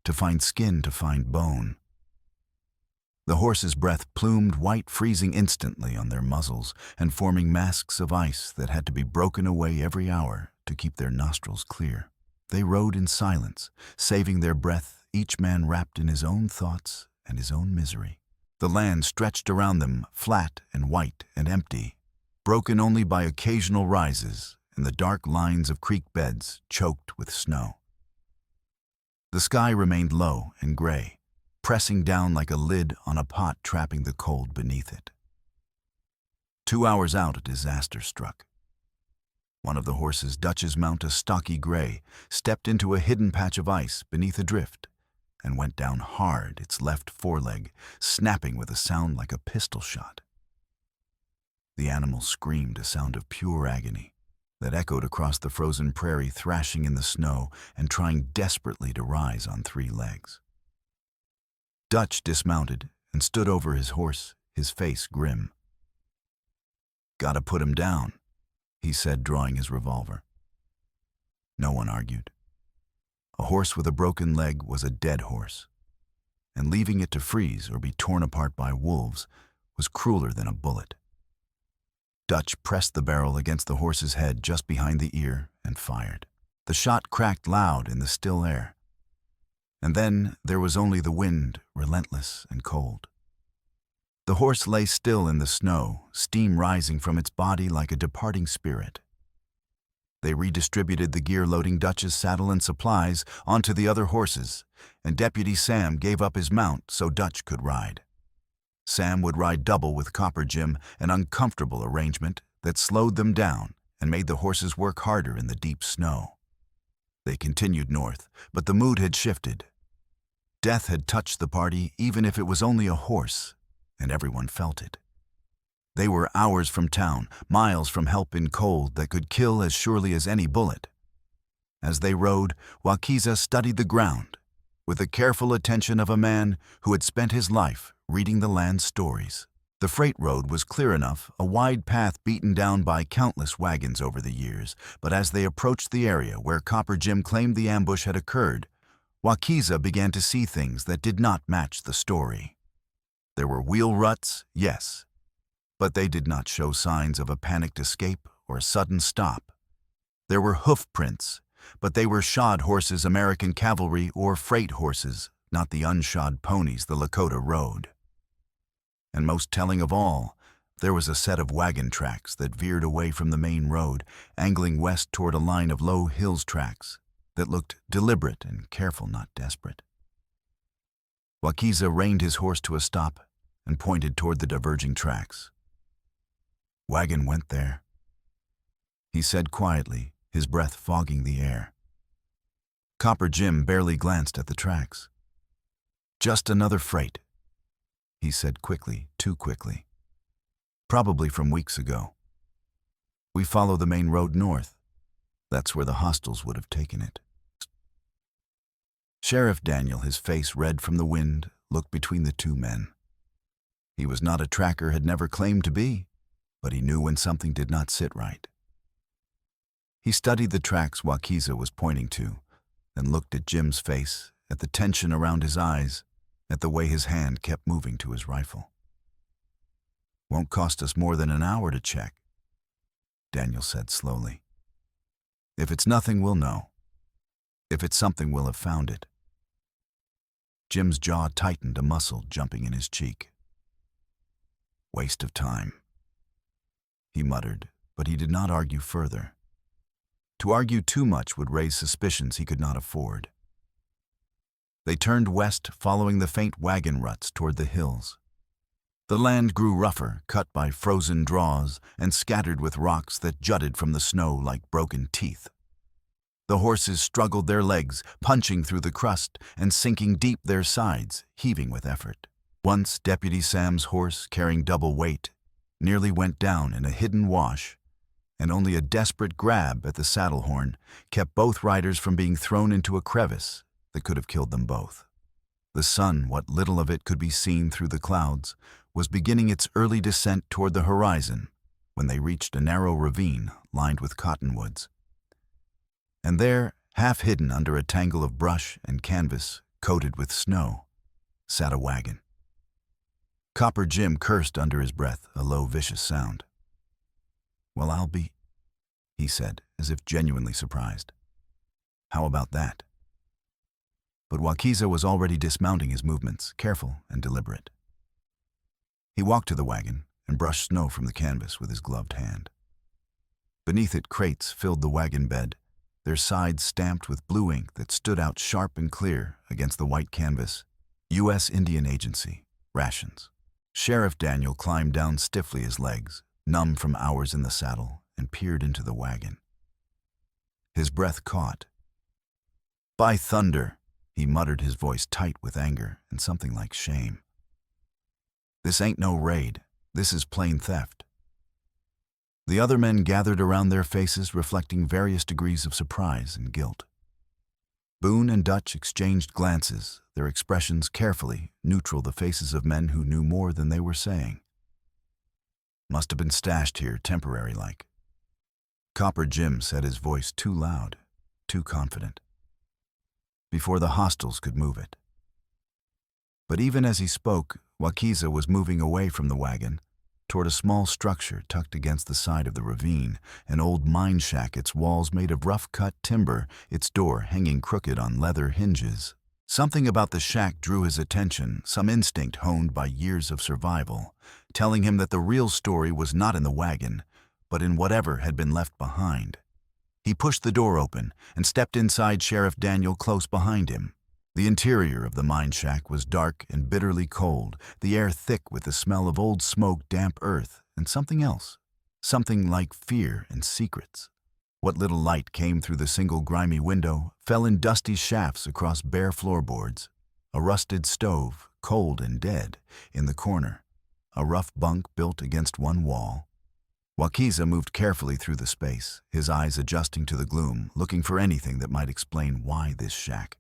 to find skin, to find bone. The horses' breath plumed white, freezing instantly on their muzzles and forming masks of ice that had to be broken away every hour to keep their nostrils clear. They rode in silence, saving their breath, each man wrapped in his own thoughts and his own misery. The land stretched around them, flat and white and empty, broken only by occasional rises and the dark lines of creek beds choked with snow. The sky remained low and gray, pressing down like a lid on a pot, trapping the cold beneath it. 2 hours out, a disaster struck. One of the horses, Dutch's mount, a stocky gray, stepped into a hidden patch of ice beneath a drift and went down hard, its left foreleg snapping with a sound like a pistol shot. The animal screamed, a sound of pure agony that echoed across the frozen prairie, thrashing in the snow and trying desperately to rise on 3 legs. Dutch dismounted and stood over his horse, his face grim. "Gotta put him down," he said, drawing his revolver. No one argued. A horse with a broken leg was a dead horse, and leaving it to freeze or be torn apart by wolves was crueler than a bullet. Dutch pressed the barrel against the horse's head just behind the ear and fired. The shot cracked loud in the still air. And then there was only the wind, relentless and cold. The horse lay still in the snow, steam rising from its body like a departing spirit. They redistributed the gear, loading Dutch's saddle and supplies onto the other horses, and Deputy Sam gave up his mount so Dutch could ride. Sam would ride double with Copper Jim, an uncomfortable arrangement that slowed them down and made the horses work harder in the deep snow. They continued north, but the mood had shifted. Death had touched the party, even if it was only a horse, and everyone felt it. They were hours from town, miles from help in cold that could kill as surely as any bullet. As they rode, Wakiza studied the ground with the careful attention of a man who had spent his life reading the land's stories. The freight road was clear enough, a wide path beaten down by countless wagons over the years, but as they approached the area where Copper Jim claimed the ambush had occurred, Wakiza began to see things that did not match the story. There were wheel ruts, yes, but they did not show signs of a panicked escape or a sudden stop. There were hoof prints, but they were shod horses, American cavalry, or freight horses, not the unshod ponies the Lakota rode. And most telling of all, There was a set of wagon tracks that veered away from the main road, angling west toward a line of low hills tracks that looked deliberate and careful, not desperate. Wakiza reined his horse to a stop and pointed toward the diverging tracks. "Wagon went there," he said quietly, his breath fogging the air. Copper Jim barely glanced at the tracks. "Just another freight," he said quickly, too quickly. "Probably from weeks ago. We follow the main road north. That's where the hostiles would have taken it." Sheriff Daniel, his face red from the wind, looked between the two men. He was not a tracker, had never claimed to be, but he knew when something did not sit right. He studied the tracks Wakiza was pointing to, then looked at Jim's face, at the tension around his eyes, at the way his hand kept moving to his rifle. "Won't cost us more than an hour to check," Daniel said slowly. "If it's nothing, we'll know. If it's something, we'll have found it." Jim's jaw tightened, a muscle jumping in his cheek. "Waste of time," he muttered, but he did not argue further. To argue too much would raise suspicions he could not afford. They turned west, following the faint wagon ruts toward the hills. The land grew rougher, cut by frozen draws and scattered with rocks that jutted from the snow like broken teeth. The horses struggled their legs, punching through the crust and sinking deep their sides, heaving with effort. Once Deputy Sam's horse, carrying double weight, nearly went down in a hidden wash, and only a desperate grab at the saddle horn kept both riders from being thrown into a crevice that could have killed them both. The sun, what little of it could be seen through the clouds, was beginning its early descent toward the horizon when they reached a narrow ravine lined with cottonwoods. And there, half hidden under a tangle of brush and canvas coated with snow, sat a wagon. Copper Jim cursed under his breath, a low, vicious sound. "Well, I'll be," he said, as if genuinely surprised. "How about that?" But Wakiza was already dismounting, his movements careful and deliberate. He walked to the wagon and brushed snow from the canvas with his gloved hand. Beneath it, crates filled the wagon bed, their sides stamped with blue ink that stood out sharp and clear against the white canvas. U.S. Indian Agency, rations. Sheriff Daniel climbed down stiffly, his legs, numb from hours in the saddle, and peered into the wagon. His breath caught. "By thunder," he muttered, his voice tight with anger and something like shame. "This ain't no raid. This is plain theft." The other men gathered around, their faces reflecting various degrees of surprise and guilt. Boone and Dutch exchanged glances, their expressions carefully neutral, the faces of men who knew more than they were saying. "Must have been stashed here, temporary-like." Copper Jim said, his voice too loud, too confident, before the hostiles could move it. But even as he spoke, Wakiza was moving away from the wagon, toward a small structure tucked against the side of the ravine, an old mine shack, its walls made of rough-cut timber, its door hanging crooked on leather hinges. Something about the shack drew his attention, some instinct honed by years of survival, telling him that the real story was not in the wagon, but in whatever had been left behind. He pushed the door open and stepped inside, Sheriff Daniel close behind him. The interior of the mine shack was dark and bitterly cold, the air thick with the smell of old smoke, damp earth, and something else, something like fear and secrets. What little light came through the single grimy window fell in dusty shafts across bare floorboards. A rusted stove, cold and dead, in the corner, a rough bunk built against one wall. Wakiza moved carefully through the space, his eyes adjusting to the gloom, looking for anything that might explain why this shack,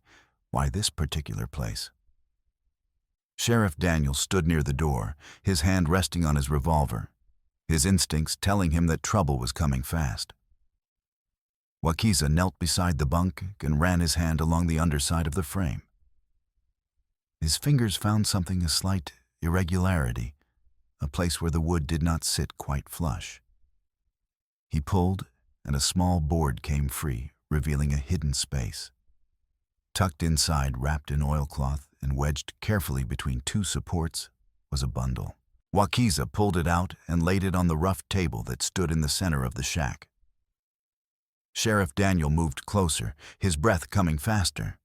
why this particular place. Sheriff Daniel stood near the door, his hand resting on his revolver, his instincts telling him that trouble was coming fast. Wakiza knelt beside the bunk and ran his hand along the underside of the frame. His fingers found something, a slight irregularity, a place where the wood did not sit quite flush. He pulled, and a small board came free, revealing a hidden space. Tucked inside, wrapped in oilcloth and wedged carefully between two supports, was a bundle. Wakiza pulled it out and laid it on the rough table that stood in the center of the shack. Sheriff Daniel moved closer, his breath coming faster.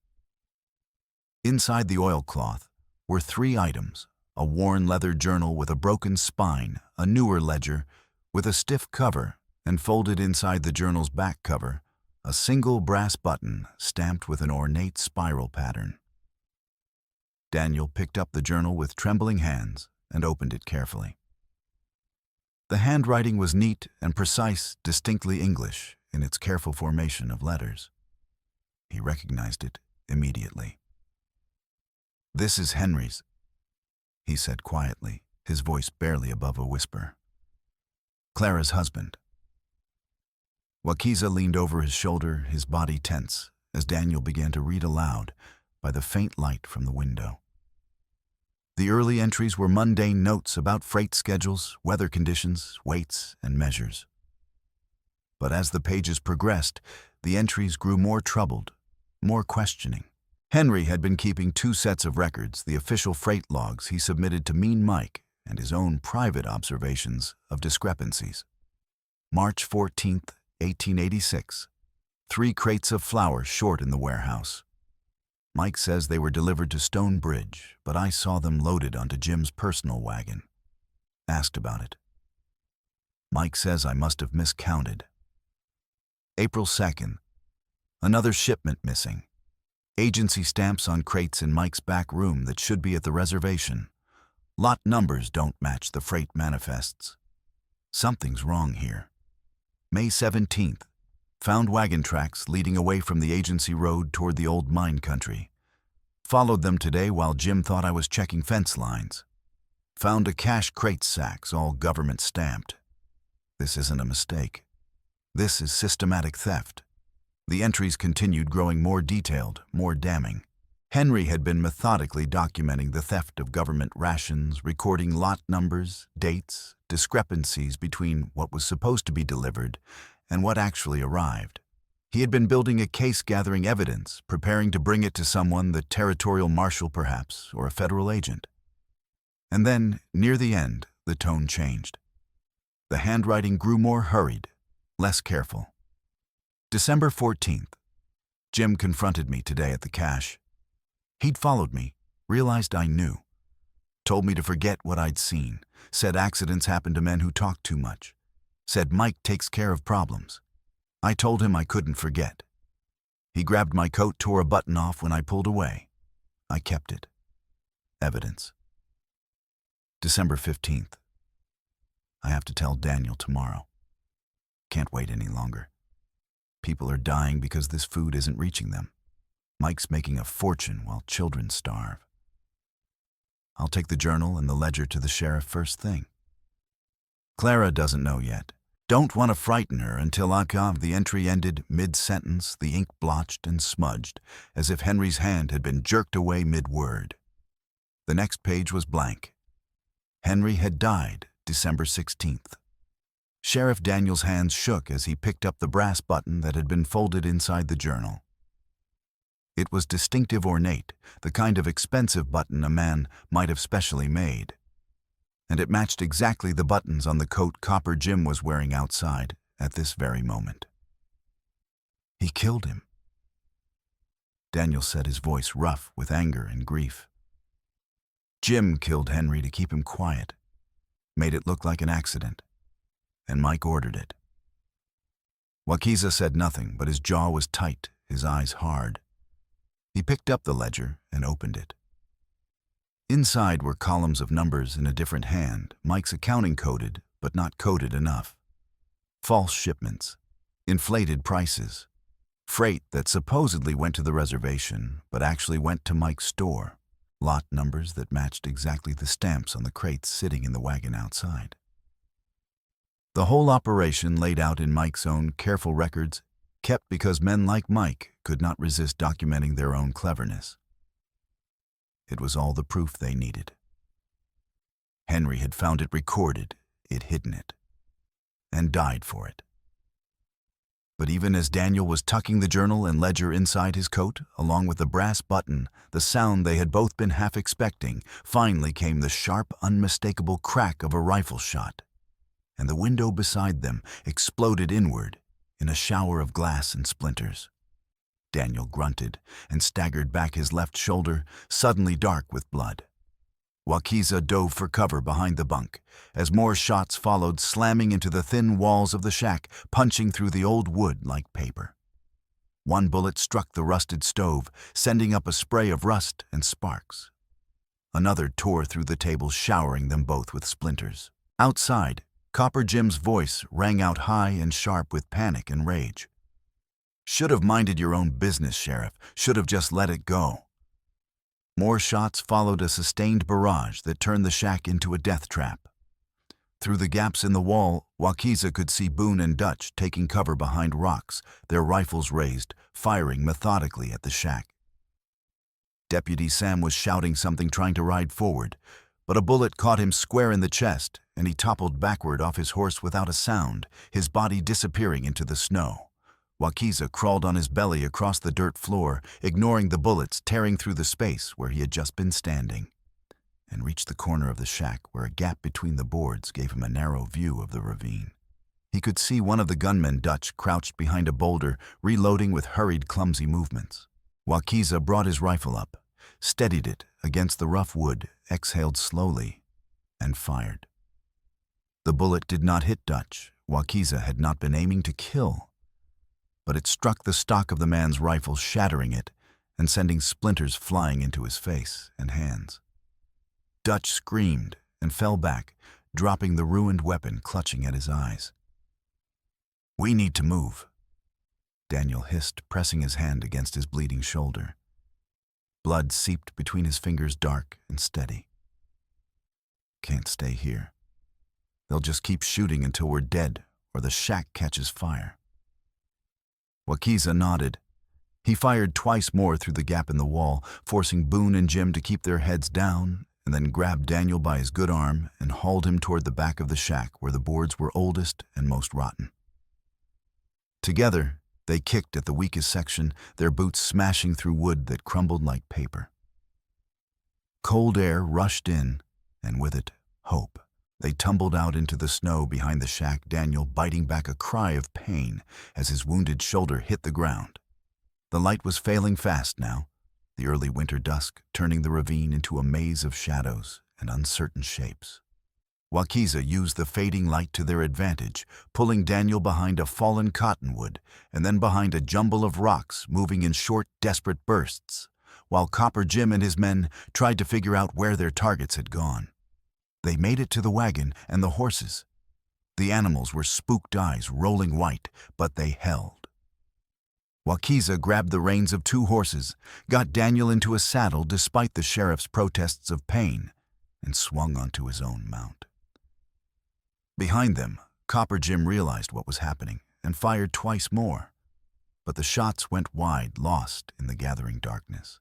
Inside the oilcloth were 3 items: a worn leather journal with a broken spine, a newer ledger with a stiff cover, and folded inside the journal's back cover, a single brass button stamped with an ornate spiral pattern. Daniel picked up the journal with trembling hands and opened it carefully. The handwriting was neat and precise, distinctly English in its careful formation of letters. He recognized it immediately. "This is Henry's," he said quietly, his voice barely above a whisper. "Clara's husband." Wakiza leaned over his shoulder, his body tense, as Daniel began to read aloud by the faint light from the window. The early entries were mundane notes about freight schedules, weather conditions, weights, and measures. But as the pages progressed, the entries grew more troubled, more questioning. Henry had been keeping 2 sets of records, the official freight logs he submitted to Mean Mike and his own private observations of discrepancies. March 14th, 1886. 3 crates of flour short in the warehouse. Mike says they were delivered to Stone Bridge, but I saw them loaded onto Jim's personal wagon. Asked about it. Mike says I must have miscounted. April 2nd. Another shipment missing. Agency stamps on crates in Mike's back room that should be at the reservation. Lot numbers don't match the freight manifests. Something's wrong here. May 17th. Found wagon tracks leading away from the agency road toward the old mine country. Followed them today while Jim thought I was checking fence lines. Found a cash crate sacks, all government stamped. This isn't a mistake. This is systematic theft. The entries continued growing more detailed, more damning. Henry had been methodically documenting the theft of government rations, recording lot numbers, dates, discrepancies between what was supposed to be delivered and what actually arrived. He had been building a case, gathering evidence, preparing to bring it to someone, the territorial marshal perhaps, or a federal agent. And then, near the end, the tone changed. The handwriting grew more hurried, less careful. December 14th. Jim confronted me today at the cache. He'd followed me, realized I knew. Told me to forget what I'd seen, said accidents happen to men who talk too much. Said Mike takes care of problems. I told him I couldn't forget. He grabbed my coat, tore a button off when I pulled away. I kept it. Evidence. December 15th. I have to tell Daniel tomorrow. Can't wait any longer. People are dying because this food isn't reaching them. Mike's making a fortune while children starve. I'll take the journal and the ledger to the sheriff first thing. Clara doesn't know yet. Don't want to frighten her until the entry ended mid-sentence, the ink blotched and smudged, as if Henry's hand had been jerked away mid-word. The next page was blank. Henry had died December 16th. Sheriff Daniel's hands shook as he picked up the brass button that had been folded inside the journal. It was distinctive, ornate, the kind of expensive button a man might have specially made. And it matched exactly the buttons on the coat Copper Jim was wearing outside at this very moment. He killed him. Daniel said, his voice rough with anger and grief. Jim killed Henry to keep him quiet, made it look like an accident, and Mike ordered it. Wakiza said nothing, but his jaw was tight, his eyes hard. He picked up the ledger and opened it. Inside were columns of numbers in a different hand, Mike's accounting coded, but not coded enough. False shipments, inflated prices, freight that supposedly went to the reservation, but actually went to Mike's store, lot numbers that matched exactly the stamps on the crates sitting in the wagon outside. The whole operation laid out in Mike's own careful records, kept because men like Mike could not resist documenting their own cleverness. It was all the proof they needed. Henry had found it recorded, it hidden it, and died for it. But even as Daniel was tucking the journal and ledger inside his coat, along with the brass button, the sound they had both been half expecting, finally came the sharp, unmistakable crack of a rifle shot. And the window beside them exploded inward in a shower of glass and splinters. Daniel grunted and staggered back, his left shoulder suddenly dark with blood. Wakiza dove for cover behind the bunk, as more shots followed, slamming into the thin walls of the shack, punching through the old wood like paper. One bullet struck the rusted stove, sending up a spray of rust and sparks. Another tore through the table, showering them both with splinters. Outside, Copper Jim's voice rang out high and sharp with panic and rage. "Should have minded your own business, Sheriff. Should have just let it go." More shots followed, a sustained barrage that turned the shack into a death trap. Through the gaps in the wall, Wakiza could see Boone and Dutch taking cover behind rocks, their rifles raised, firing methodically at the shack. Deputy Sam was shouting something, trying to ride forward, but a bullet caught him square in the chest, and he toppled backward off his horse without a sound, his body disappearing into the snow. Wakiza crawled on his belly across the dirt floor, ignoring the bullets tearing through the space where he had just been standing, and reached the corner of the shack where a gap between the boards gave him a narrow view of the ravine. He could see one of the gunmen, Dutch, crouched behind a boulder, reloading with hurried, clumsy movements. Wakiza brought his rifle up, steadied it against the rough wood, exhaled slowly, and fired. The bullet did not hit Dutch. Wakiza had not been aiming to kill, but it struck the stock of the man's rifle, shattering it and sending splinters flying into his face and hands. Dutch screamed and fell back, dropping the ruined weapon, clutching at his eyes. "We need to move," Daniel hissed, pressing his hand against his bleeding shoulder. Blood seeped between his fingers, dark and steady. "Can't stay here. They'll just keep shooting until we're dead or the shack catches fire." Wakiza nodded. He fired twice more through the gap in the wall, forcing Boone and Jim to keep their heads down, and then grabbed Daniel by his good arm and hauled him toward the back of the shack where the boards were oldest and most rotten. Together, they kicked at the weakest section, their boots smashing through wood that crumbled like paper. Cold air rushed in, and with it, hope. They tumbled out into the snow behind the shack, Daniel biting back a cry of pain as his wounded shoulder hit the ground. The light was failing fast now, the early winter dusk turning the ravine into a maze of shadows and uncertain shapes. Wakiza used the fading light to their advantage, pulling Daniel behind a fallen cottonwood and then behind a jumble of rocks, moving in short, desperate bursts, while Copper Jim and his men tried to figure out where their targets had gone. They made it to the wagon and the horses. The animals were spooked eyes, rolling white, but they held. Wakiza grabbed the reins of two horses, got Daniel into a saddle despite the sheriff's protests of pain, and swung onto his own mount. Behind them, Copper Jim realized what was happening and fired twice more, but the shots went wide, lost in the gathering darkness.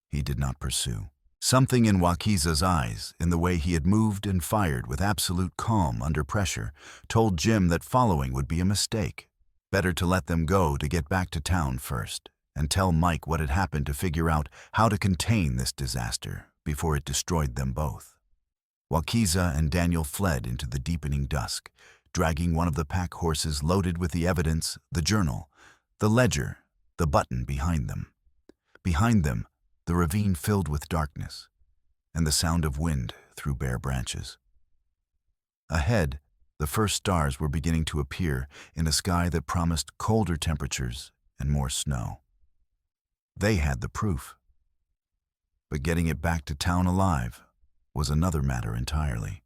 He did not pursue. Something in Wakiza's eyes, in the way he had moved and fired with absolute calm under pressure, told Jim that following would be a mistake. Better to let them go to get back to town first, and tell Mike what had happened to figure out how to contain this disaster before it destroyed them both. Wakiza and Daniel fled into the deepening dusk, dragging one of the pack horses loaded with the evidence, the journal, the ledger, the button behind them. Behind them, the ravine filled with darkness, and the sound of wind through bare branches. Ahead, the first stars were beginning to appear in a sky that promised colder temperatures and more snow. They had the proof. But getting it back to town alive was another matter entirely.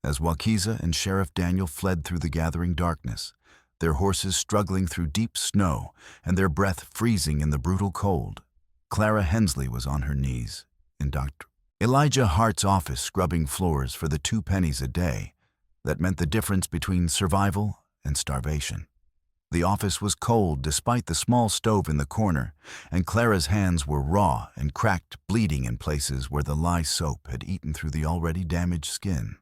As Wakiza and Sheriff Daniel fled through the gathering darkness, their horses struggling through deep snow and their breath freezing in the brutal cold, Clara Hensley was on her knees in Dr. Elijah Hart's office, scrubbing floors for the 2 pennies a day that meant the difference between survival and starvation. The office was cold despite the small stove in the corner, and Clara's hands were raw and cracked, bleeding in places where the lye soap had eaten through the already damaged skin.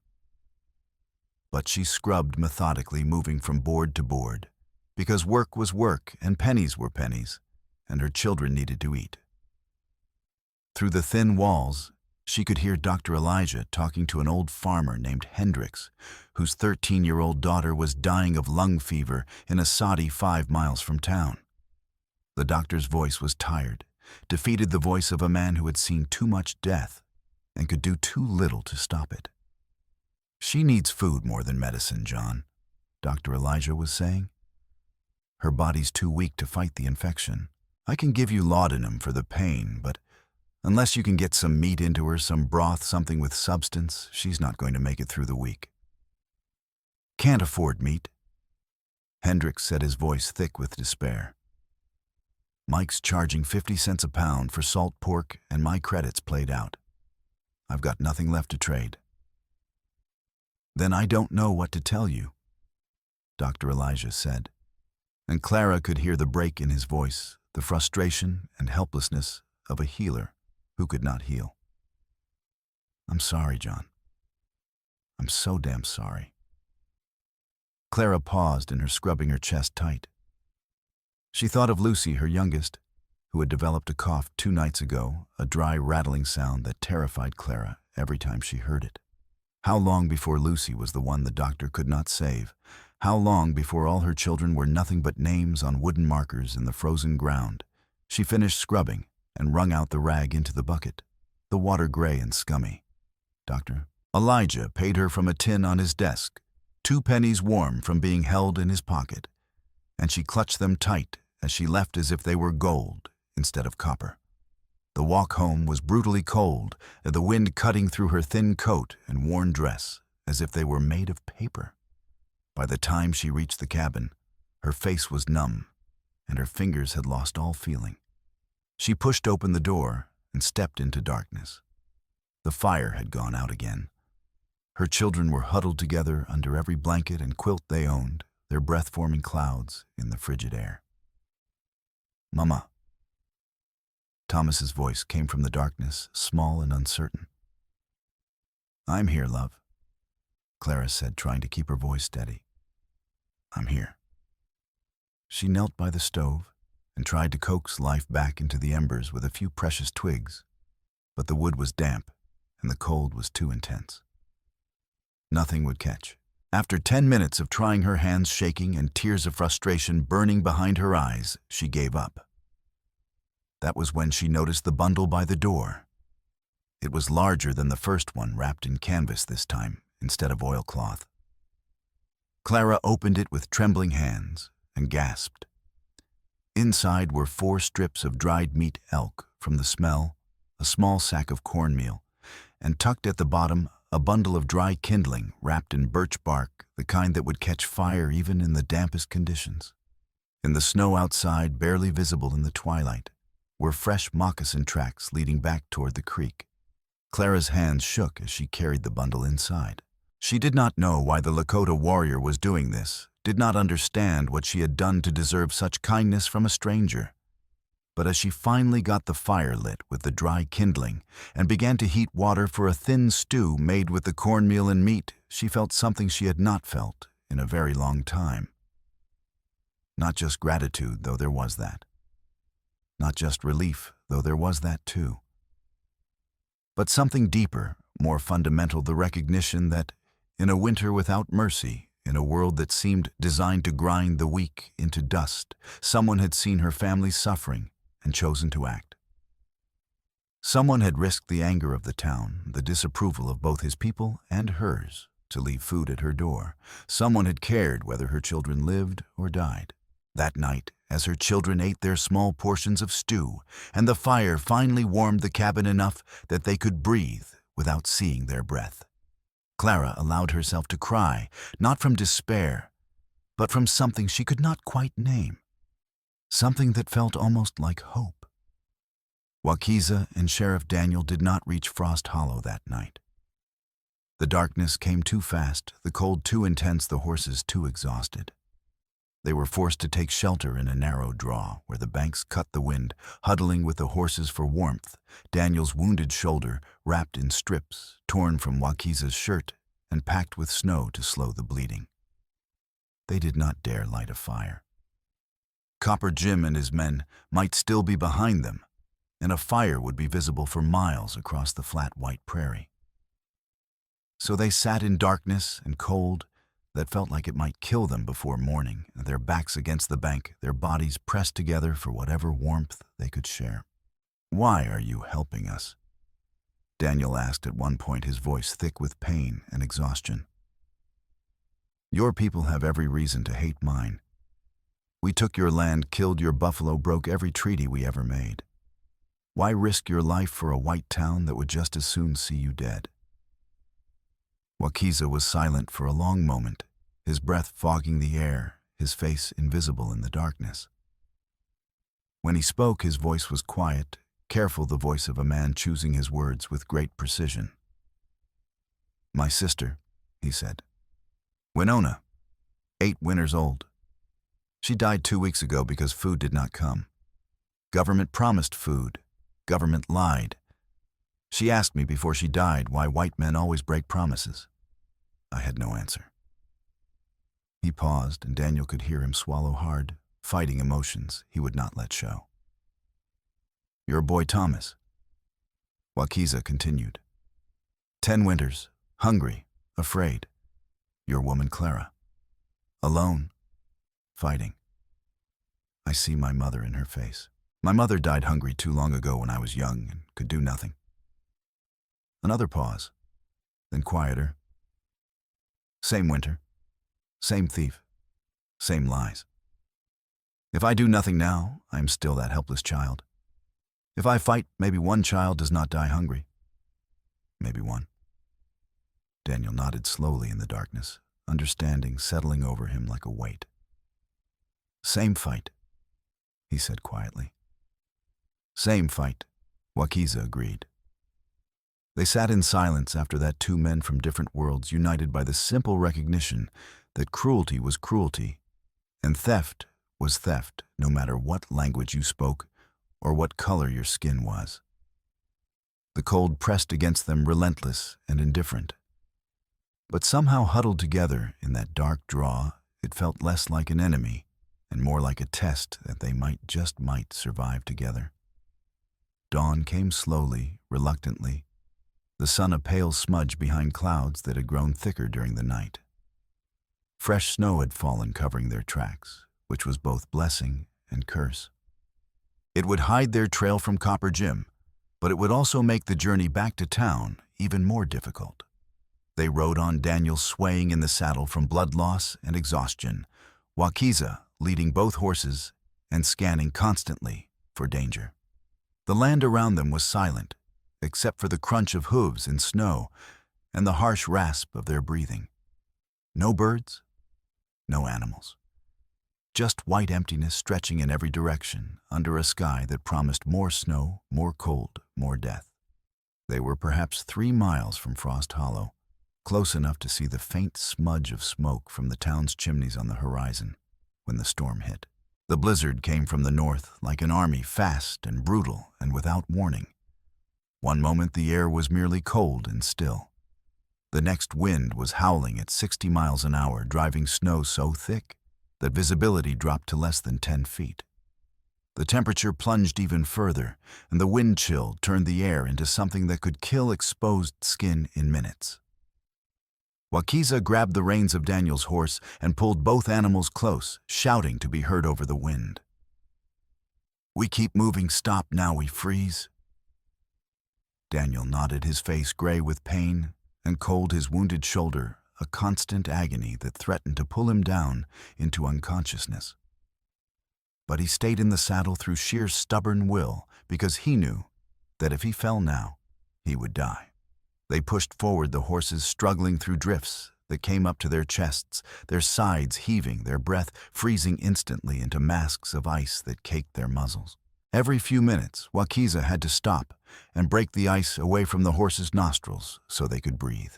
But she scrubbed methodically, moving from board to board, because work was work and pennies were pennies, and her children needed to eat. Through the thin walls, she could hear Dr. Elijah talking to an old farmer named Hendricks, whose 13-year-old daughter was dying of lung fever in a soddy 5 miles from town. The doctor's voice was tired, defeated the voice of a man who had seen too much death and could do too little to stop it. "She needs food more than medicine, John," Dr. Elijah was saying. "Her body's too weak to fight the infection. I can give you laudanum for the pain, but unless you can get some meat into her, some broth, something with substance, she's not going to make it through the week." "Can't afford meat," Hendricks said, his voice thick with despair. "Mike's charging 50 cents a pound for salt pork, and my credit's played out. I've got nothing left to trade." "Then I don't know what to tell you," Dr. Elijah said, and Clara could hear the break in his voice, the frustration and helplessness of a healer who could not heal. "I'm sorry, John. I'm so damn sorry." Clara paused in her scrubbing her chest tight. She thought of Lucy, her youngest, who had developed a cough 2 nights ago, a dry, rattling sound that terrified Clara every time she heard it. How long before Lucy was the one the doctor could not save? How long before all her children were nothing but names on wooden markers in the frozen ground? She finished scrubbing and wrung out the rag into the bucket, the water gray and scummy. Dr. Elijah paid her from a tin on his desk, 2 pennies warm from being held in his pocket, and she clutched them tight as she left as if they were gold instead of copper. The walk home was brutally cold, the wind cutting through her thin coat and worn dress as if they were made of paper. By the time she reached the cabin, her face was numb, and her fingers had lost all feeling. She pushed open the door and stepped into darkness. The fire had gone out again. Her children were huddled together under every blanket and quilt they owned, their breath-forming clouds in the frigid air. "Mama." Thomas's voice came from the darkness, small and uncertain. "I'm here, love," Clara said, trying to keep her voice steady. "I'm here." She knelt by the stove and tried to coax life back into the embers with a few precious twigs, but the wood was damp and the cold was too intense. Nothing would catch. After 10 minutes of trying, her hands shaking and tears of frustration burning behind her eyes, she gave up. That was when she noticed the bundle by the door. It was larger than the first one, wrapped in canvas this time, instead of oilcloth. Clara opened it with trembling hands and gasped. Inside were 4 strips of dried meat elk from the smell, a small sack of cornmeal, and tucked at the bottom a bundle of dry kindling wrapped in birch bark, the kind that would catch fire even in the dampest conditions. In the snow outside, barely visible in the twilight, were fresh moccasin tracks leading back toward the creek. Clara's hands shook as she carried the bundle inside. She did not know why the Lakota warrior was doing this, did not understand what she had done to deserve such kindness from a stranger. But as she finally got the fire lit with the dry kindling and began to heat water for a thin stew made with the cornmeal and meat, she felt something she had not felt in a very long time. Not just gratitude, though there was that. Not just relief, though there was that too. But something deeper, more fundamental, the recognition that, in a winter without mercy, in a world that seemed designed to grind the weak into dust, someone had seen her family's suffering and chosen to act. Someone had risked the anger of the town, the disapproval of both his people and hers, to leave food at her door. Someone had cared whether her children lived or died. That night, as her children ate their small portions of stew, and the fire finally warmed the cabin enough that they could breathe without seeing their breath, Clara allowed herself to cry, not from despair, but from something she could not quite name, something that felt almost like hope. Wakiza and Sheriff Daniel did not reach Frost Hollow that night. The darkness came too fast, the cold too intense, the horses too exhausted. They were forced to take shelter in a narrow draw where the banks cut the wind, huddling with the horses for warmth, Daniel's wounded shoulder wrapped in strips, torn from Wakiza's shirt and packed with snow to slow the bleeding. They did not dare light a fire. Copper Jim and his men might still be behind them, and a fire would be visible for miles across the flat white prairie. So they sat in darkness and cold that felt like it might kill them before morning, their backs against the bank, their bodies pressed together for whatever warmth they could share. "Why are you helping us?" Daniel asked at one point, his voice thick with pain and exhaustion. "Your people have every reason to hate mine. We took your land, killed your buffalo, broke every treaty we ever made. Why risk your life for a white town that would just as soon see you dead?" Wakiza was silent for a long moment, his breath fogging the air, his face invisible in the darkness. When he spoke, his voice was quiet, careful, the voice of a man choosing his words with great precision. "My sister," he said. "Winona, 8 winters old. She died 2 weeks ago because food did not come. Government promised food. Government lied. She asked me before she died why white men always break promises. I had no answer." He paused, and Daniel could hear him swallow hard, fighting emotions he would not let show. "Your boy Thomas," Wakiza continued. 10 winters, hungry, afraid. Your woman Clara. Alone, fighting. I see my mother in her face. My mother died hungry too long ago when I was young and could do nothing." Another pause, then quieter. "Same winter, same thief, same lies. If I do nothing now, I am still that helpless child. If I fight, maybe one child does not die hungry. Maybe one." Daniel nodded slowly in the darkness, understanding settling over him like a weight. "Same fight," he said quietly. "Same fight," Wakiza agreed. They sat in silence after that, two men from different worlds united by the simple recognition that cruelty was cruelty, and theft was theft, no matter what language you spoke or what color your skin was. The cold pressed against them, relentless and indifferent. But somehow huddled together in that dark draw, it felt less like an enemy and more like a test that they might survive together. Dawn came slowly, reluctantly, the sun a pale smudge behind clouds that had grown thicker during the night. Fresh snow had fallen, covering their tracks, which was both blessing and curse. It would hide their trail from Copper Jim, but it would also make the journey back to town even more difficult. They rode on, Daniel swaying in the saddle from blood loss and exhaustion, Wakiza leading both horses and scanning constantly for danger. The land around them was silent, except for the crunch of hooves in snow and the harsh rasp of their breathing. No birds, no animals. Just white emptiness stretching in every direction under a sky that promised more snow, more cold, more death. They were perhaps 3 miles from Frost Hollow, close enough to see the faint smudge of smoke from the town's chimneys on the horizon, when the storm hit. The blizzard came from the north like an army, fast and brutal and without warning. One moment the air was merely cold and still. The next wind was howling at 60 miles an hour, driving snow so thick that visibility dropped to less than 10 feet. The temperature plunged even further, and the wind chill turned the air into something that could kill exposed skin in minutes. Wakiza grabbed the reins of Daniel's horse and pulled both animals close, shouting to be heard over the wind. "We keep moving, stop now, we freeze." Daniel nodded, his face gray with pain, and cold, his wounded shoulder a constant agony that threatened to pull him down into unconsciousness. But he stayed in the saddle through sheer stubborn will, because he knew that if he fell now, he would die. They pushed forward, the horses struggling through drifts that came up to their chests, their sides heaving, their breath freezing instantly into masks of ice that caked their muzzles. Every few minutes, Wakiza had to stop and break the ice away from the horses' nostrils so they could breathe.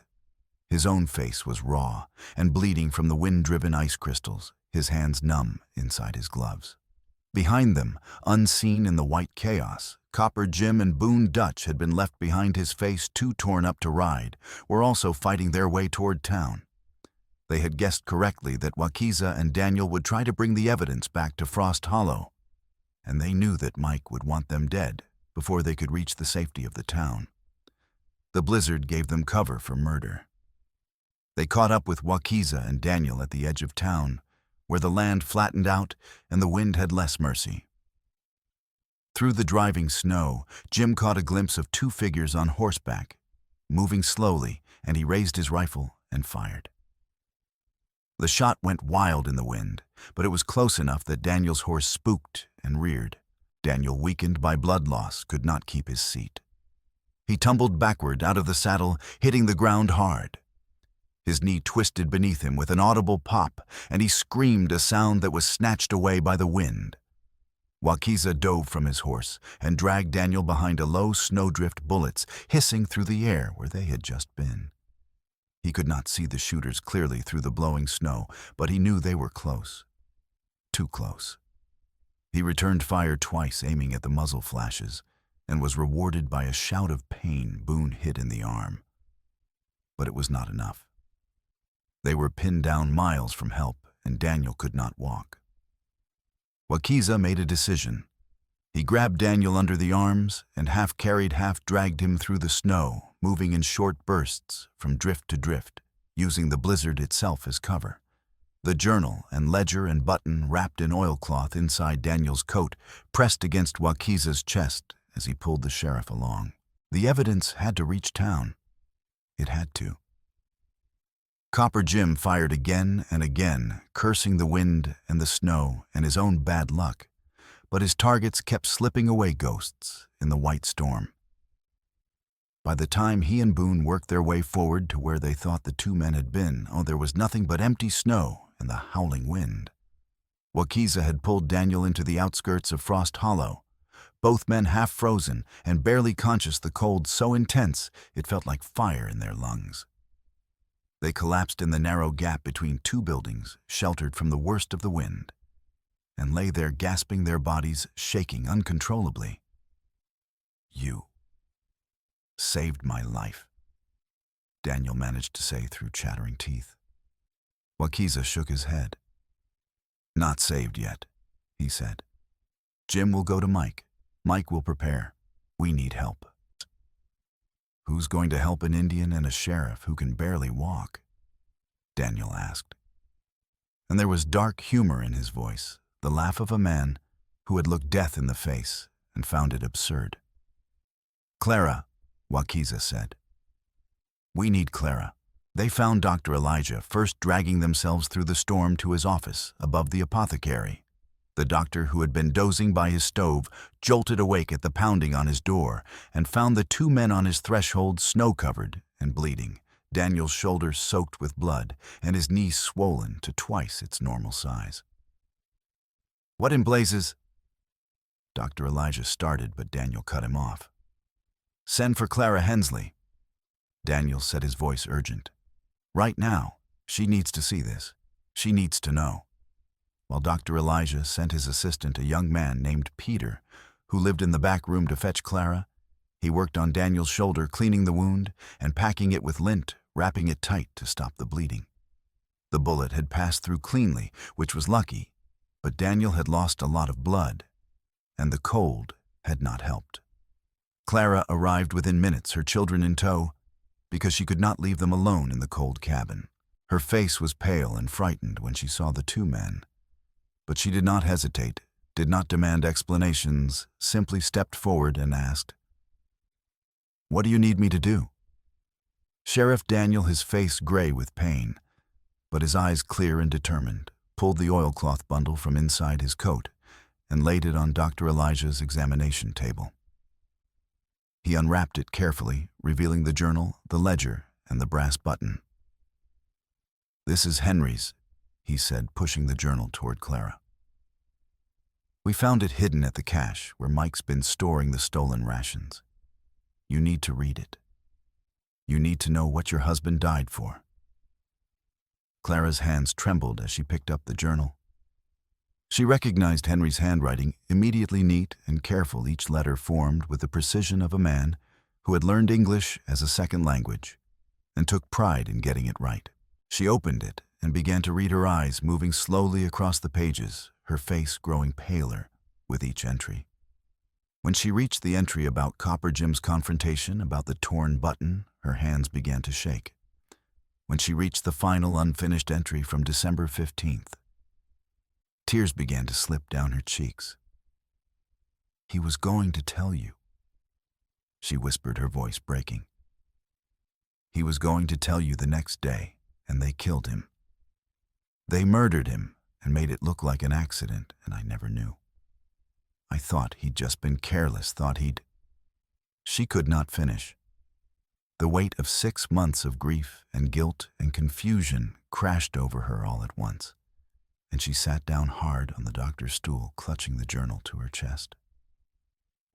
His own face was raw and bleeding from the wind-driven ice crystals, his hands numb inside his gloves. Behind them, unseen in the white chaos, Copper Jim and Boone Dutch had been left behind, his face too torn up to ride, were also fighting their way toward town. They had guessed correctly that Wakiza and Daniel would try to bring the evidence back to Frost Hollow, and they knew that Mike would want them dead before they could reach the safety of the town. The blizzard gave them cover for murder. They caught up with Wakiza and Daniel at the edge of town, where the land flattened out and the wind had less mercy. Through the driving snow, Jim caught a glimpse of two figures on horseback, moving slowly, and he raised his rifle and fired. The shot went wild in the wind, but it was close enough that Daniel's horse spooked and reared. Daniel, weakened by blood loss, could not keep his seat. He tumbled backward out of the saddle, hitting the ground hard. His knee twisted beneath him with an audible pop, and he screamed a sound that was snatched away by the wind. Wakiza dove from his horse and dragged Daniel behind a low snowdrift, bullets hissing through the air where they had just been. He could not see the shooters clearly through the blowing snow, but he knew they were close. Too close. He returned fire twice, aiming at the muzzle flashes, and was rewarded by a shout of pain Boone hit in the arm. But it was not enough. They were pinned down miles from help, and Daniel could not walk. Wakiza made a decision. He grabbed Daniel under the arms and half-carried, half-dragged him through the snow, moving in short bursts from drift to drift, using the blizzard itself as cover. The journal and ledger and button wrapped in oilcloth inside Daniel's coat pressed against Wakiza's chest as he pulled the sheriff along. The evidence had to reach town. It had to. Copper Jim fired again and again, cursing the wind and the snow and his own bad luck, but his targets kept slipping away ghosts in the white storm. By the time he and Boone worked their way forward to where they thought the two men had been, there was nothing but empty snow and the howling wind. Wakiza had pulled Daniel into the outskirts of Frost Hollow, both men half frozen and barely conscious, the cold so intense it felt like fire in their lungs. They collapsed in the narrow gap between two buildings, sheltered from the worst of the wind, and lay there gasping, their bodies shaking uncontrollably. "You saved my life," Daniel managed to say through chattering teeth. Wakiza shook his head. "Not saved yet," he said. "Jim will go to Mike. Mike will prepare. We need help." "Who's going to help an Indian and a sheriff who can barely walk?" Daniel asked. And there was dark humor in his voice, the laugh of a man who had looked death in the face and found it absurd. "Clara," Wakiza said. "We need Clara." They found Dr. Elijah, first dragging themselves through the storm to his office above the apothecary. The doctor, who had been dozing by his stove, jolted awake at the pounding on his door and found the two men on his threshold snow-covered and bleeding, Daniel's shoulder soaked with blood and his knee swollen to twice its normal size. "What in blazes?" Dr. Elijah started, but Daniel cut him off. "Send for Clara Hensley." Daniel said, his voice urgent. "Right now. She needs to see this. She needs to know." While Dr. Elijah sent his assistant, a young man named Peter, who lived in the back room, to fetch Clara, he worked on Daniel's shoulder, cleaning the wound and packing it with lint, wrapping it tight to stop the bleeding. The bullet had passed through cleanly, which was lucky, but Daniel had lost a lot of blood, and the cold had not helped. Clara arrived within minutes, her children in tow, because she could not leave them alone in the cold cabin. Her face was pale and frightened when she saw the two men. But she did not hesitate, did not demand explanations, simply stepped forward and asked, "What do you need me to do?" Sheriff Daniel, his face gray with pain, but his eyes clear and determined, pulled the oilcloth bundle from inside his coat and laid it on Dr. Elijah's examination table. He unwrapped it carefully, revealing the journal, the ledger, and the brass button. "This is Henry's," he said, pushing the journal toward Clara. "We found it hidden at the cache where Mike's been storing the stolen rations. You need to read it. You need to know what your husband died for." Clara's hands trembled as she picked up the journal. She recognized Henry's handwriting, immediately neat and careful, each letter formed with the precision of a man who had learned English as a second language and took pride in getting it right. She opened it and began to read, her eyes moving slowly across the pages, her face growing paler with each entry. When she reached the entry about Copper Jim's confrontation, about the torn button, her hands began to shake. When she reached the final unfinished entry from December 15th, tears began to slip down her cheeks. "He was going to tell you," she whispered, her voice breaking. "He was going to tell you the next day, and they killed him. They murdered him and made it look like an accident, and I never knew. I thought he'd just been careless, thought he'd—" She could not finish. The weight of 6 months of grief and guilt and confusion crashed over her all at once, and she sat down hard on the doctor's stool, clutching the journal to her chest.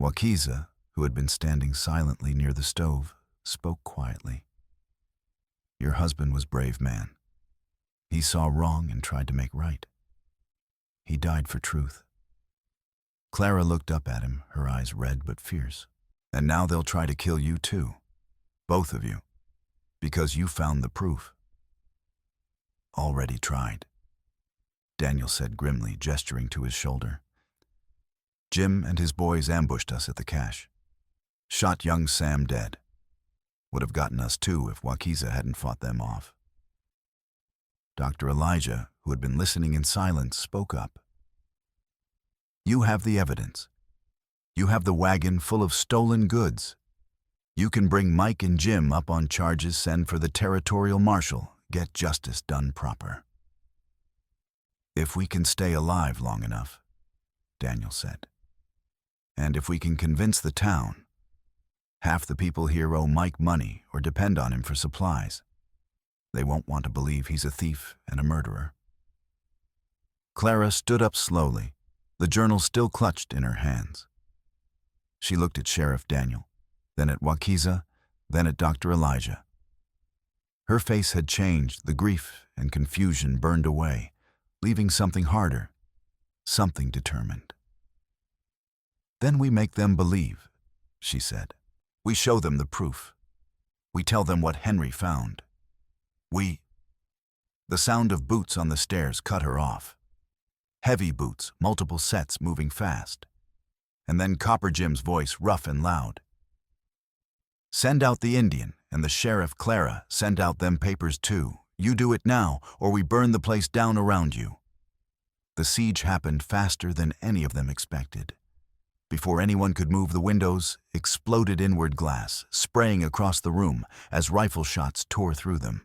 Wakiza, who had been standing silently near the stove, spoke quietly. "Your husband was a brave man. He saw wrong and tried to make right. He died for truth." Clara looked up at him, her eyes red but fierce. "And now they'll try to kill you too. Both of you. Because you found the proof." "Already tried," Daniel said grimly, gesturing to his shoulder. "Jim and his boys ambushed us at the cache. Shot young Sam dead. Would have gotten us too if Wakiza hadn't fought them off." Dr. Elijah, who had been listening in silence, spoke up. "You have the evidence. You have the wagon full of stolen goods. You can bring Mike and Jim up on charges, send for the territorial marshal, get justice done proper." "If we can stay alive long enough," Daniel said. "And if we can convince the town. Half the people here owe Mike money or depend on him for supplies. They won't want to believe he's a thief and a murderer." Clara stood up slowly, the journal still clutched in her hands. She looked at Sheriff Daniel, then at Wakiza, then at Dr. Elijah. Her face had changed, the grief and confusion burned away, leaving something harder, something determined. "Then we make them believe," she said. "We show them the proof. We tell them what Henry found. We—" The sound of boots on the stairs cut her off. Heavy boots, multiple sets moving fast. And then Copper Jim's voice, rough and loud. "Send out the Indian and the sheriff. Clara, send out them papers too. You do it now, or we burn the place down around you." The siege happened faster than any of them expected. Before anyone could move, the windows exploded inward glass, spraying across the room as rifle shots tore through them.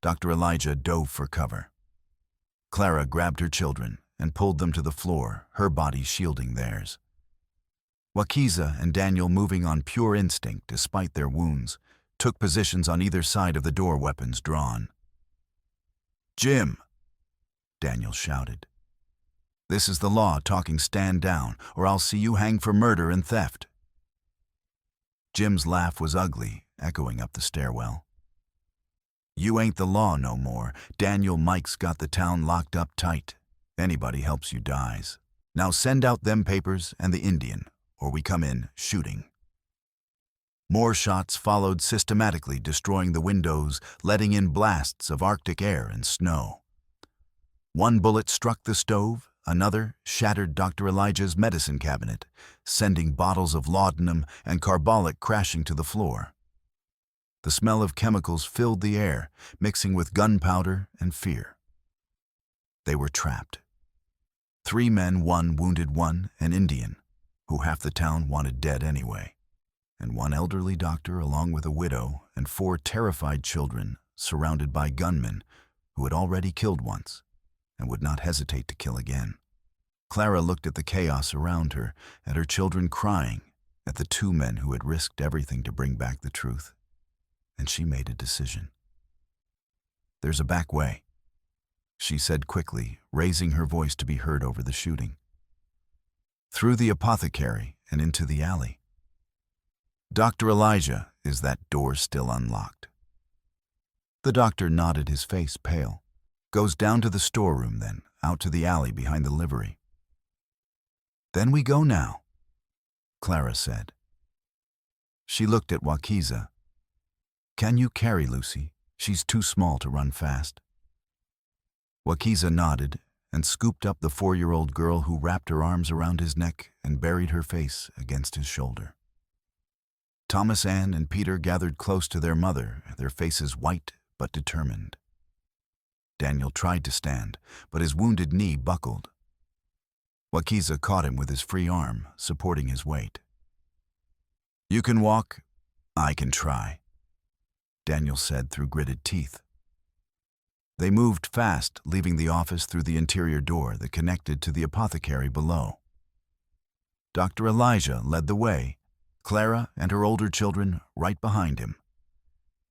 Dr. Elijah dove for cover. Clara grabbed her children and pulled them to the floor, her body shielding theirs. Wakiza and Daniel, moving on pure instinct despite their wounds, took positions on either side of the door, weapons drawn. "Jim!" Daniel shouted. "This is the law talking. Stand down, or I'll see you hang for murder and theft." Jim's laugh was ugly, echoing up the stairwell. "You ain't the law no more. Daniel, Mike's got the town locked up tight. Anybody helps you dies. Now send out them papers and the Indian, or we come in shooting." More shots followed systematically, destroying the windows, letting in blasts of Arctic air and snow. One bullet struck the stove, another shattered Dr. Elijah's medicine cabinet, sending bottles of laudanum and carbolic crashing to the floor. The smell of chemicals filled the air, mixing with gunpowder and fear. They were trapped. 3 men, 1 wounded, 1 an Indian, who half the town wanted dead anyway, and 1 elderly doctor along with a widow and 4 terrified children surrounded by gunmen who had already killed once and would not hesitate to kill again. Clara looked at the chaos around her, at her children crying, at the 2 men who had risked everything to bring back the truth, and she made a decision. "There's a back way," she said quickly, raising her voice to be heard over the shooting. "Through the apothecary and into the alley. Dr. Elijah, is that door still unlocked?" The doctor nodded, his face pale. "Goes down to the storeroom then, out to the alley behind the livery." "Then we go now," Clara said. She looked at Wakiza. "Can you carry Lucy? She's too small to run fast." Wakiza nodded and scooped up the 4-year-old girl, who wrapped her arms around his neck and buried her face against his shoulder. Thomas, Ann, and Peter gathered close to their mother, their faces white but determined. Daniel tried to stand, but his wounded knee buckled. Wakiza caught him with his free arm, supporting his weight. "You can walk, I can try," Daniel said through gritted teeth. They moved fast, leaving the office through the interior door that connected to the apothecary below. Dr. Elijah led the way, Clara and her older children right behind him.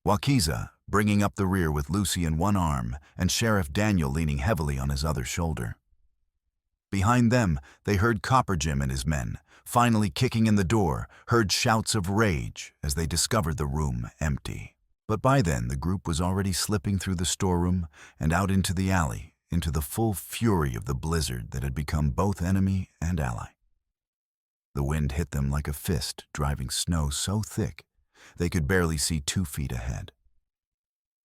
Wakiza bringing up the rear with Lucy in one arm and Sheriff Daniel leaning heavily on his other shoulder. Behind them, they heard Copper Jim and his men, finally kicking in the door, heard shouts of rage as they discovered the room empty. But by then, the group was already slipping through the storeroom and out into the alley, into the full fury of the blizzard that had become both enemy and ally. The wind hit them like a fist, driving snow so thick they could barely see 2 feet ahead.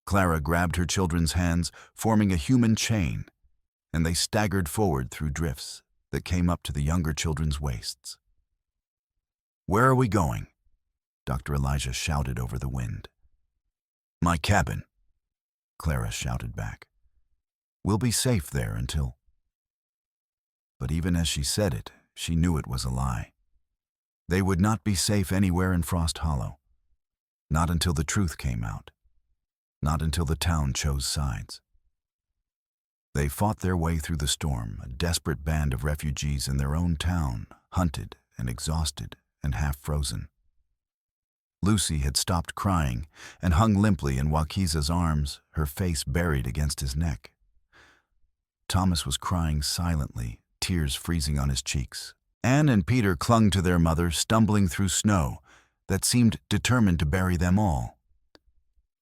Clara grabbed her children's hands, forming a human chain, and they staggered forward through drifts that came up to the younger children's waists. "Where are we going?" Dr. Elijah shouted over the wind. "My cabin," Clara shouted back. "We'll be safe there until—" But even as she said it, she knew it was a lie. They would not be safe anywhere in Frost Hollow. Not until the truth came out. Not until the town chose sides. They fought their way through the storm, a desperate band of refugees in their own town, hunted and exhausted and half-frozen. Lucy had stopped crying and hung limply in Wakiza's arms, her face buried against his neck. Thomas was crying silently, tears freezing on his cheeks. Ann and Peter clung to their mother, stumbling through snow that seemed determined to bury them all.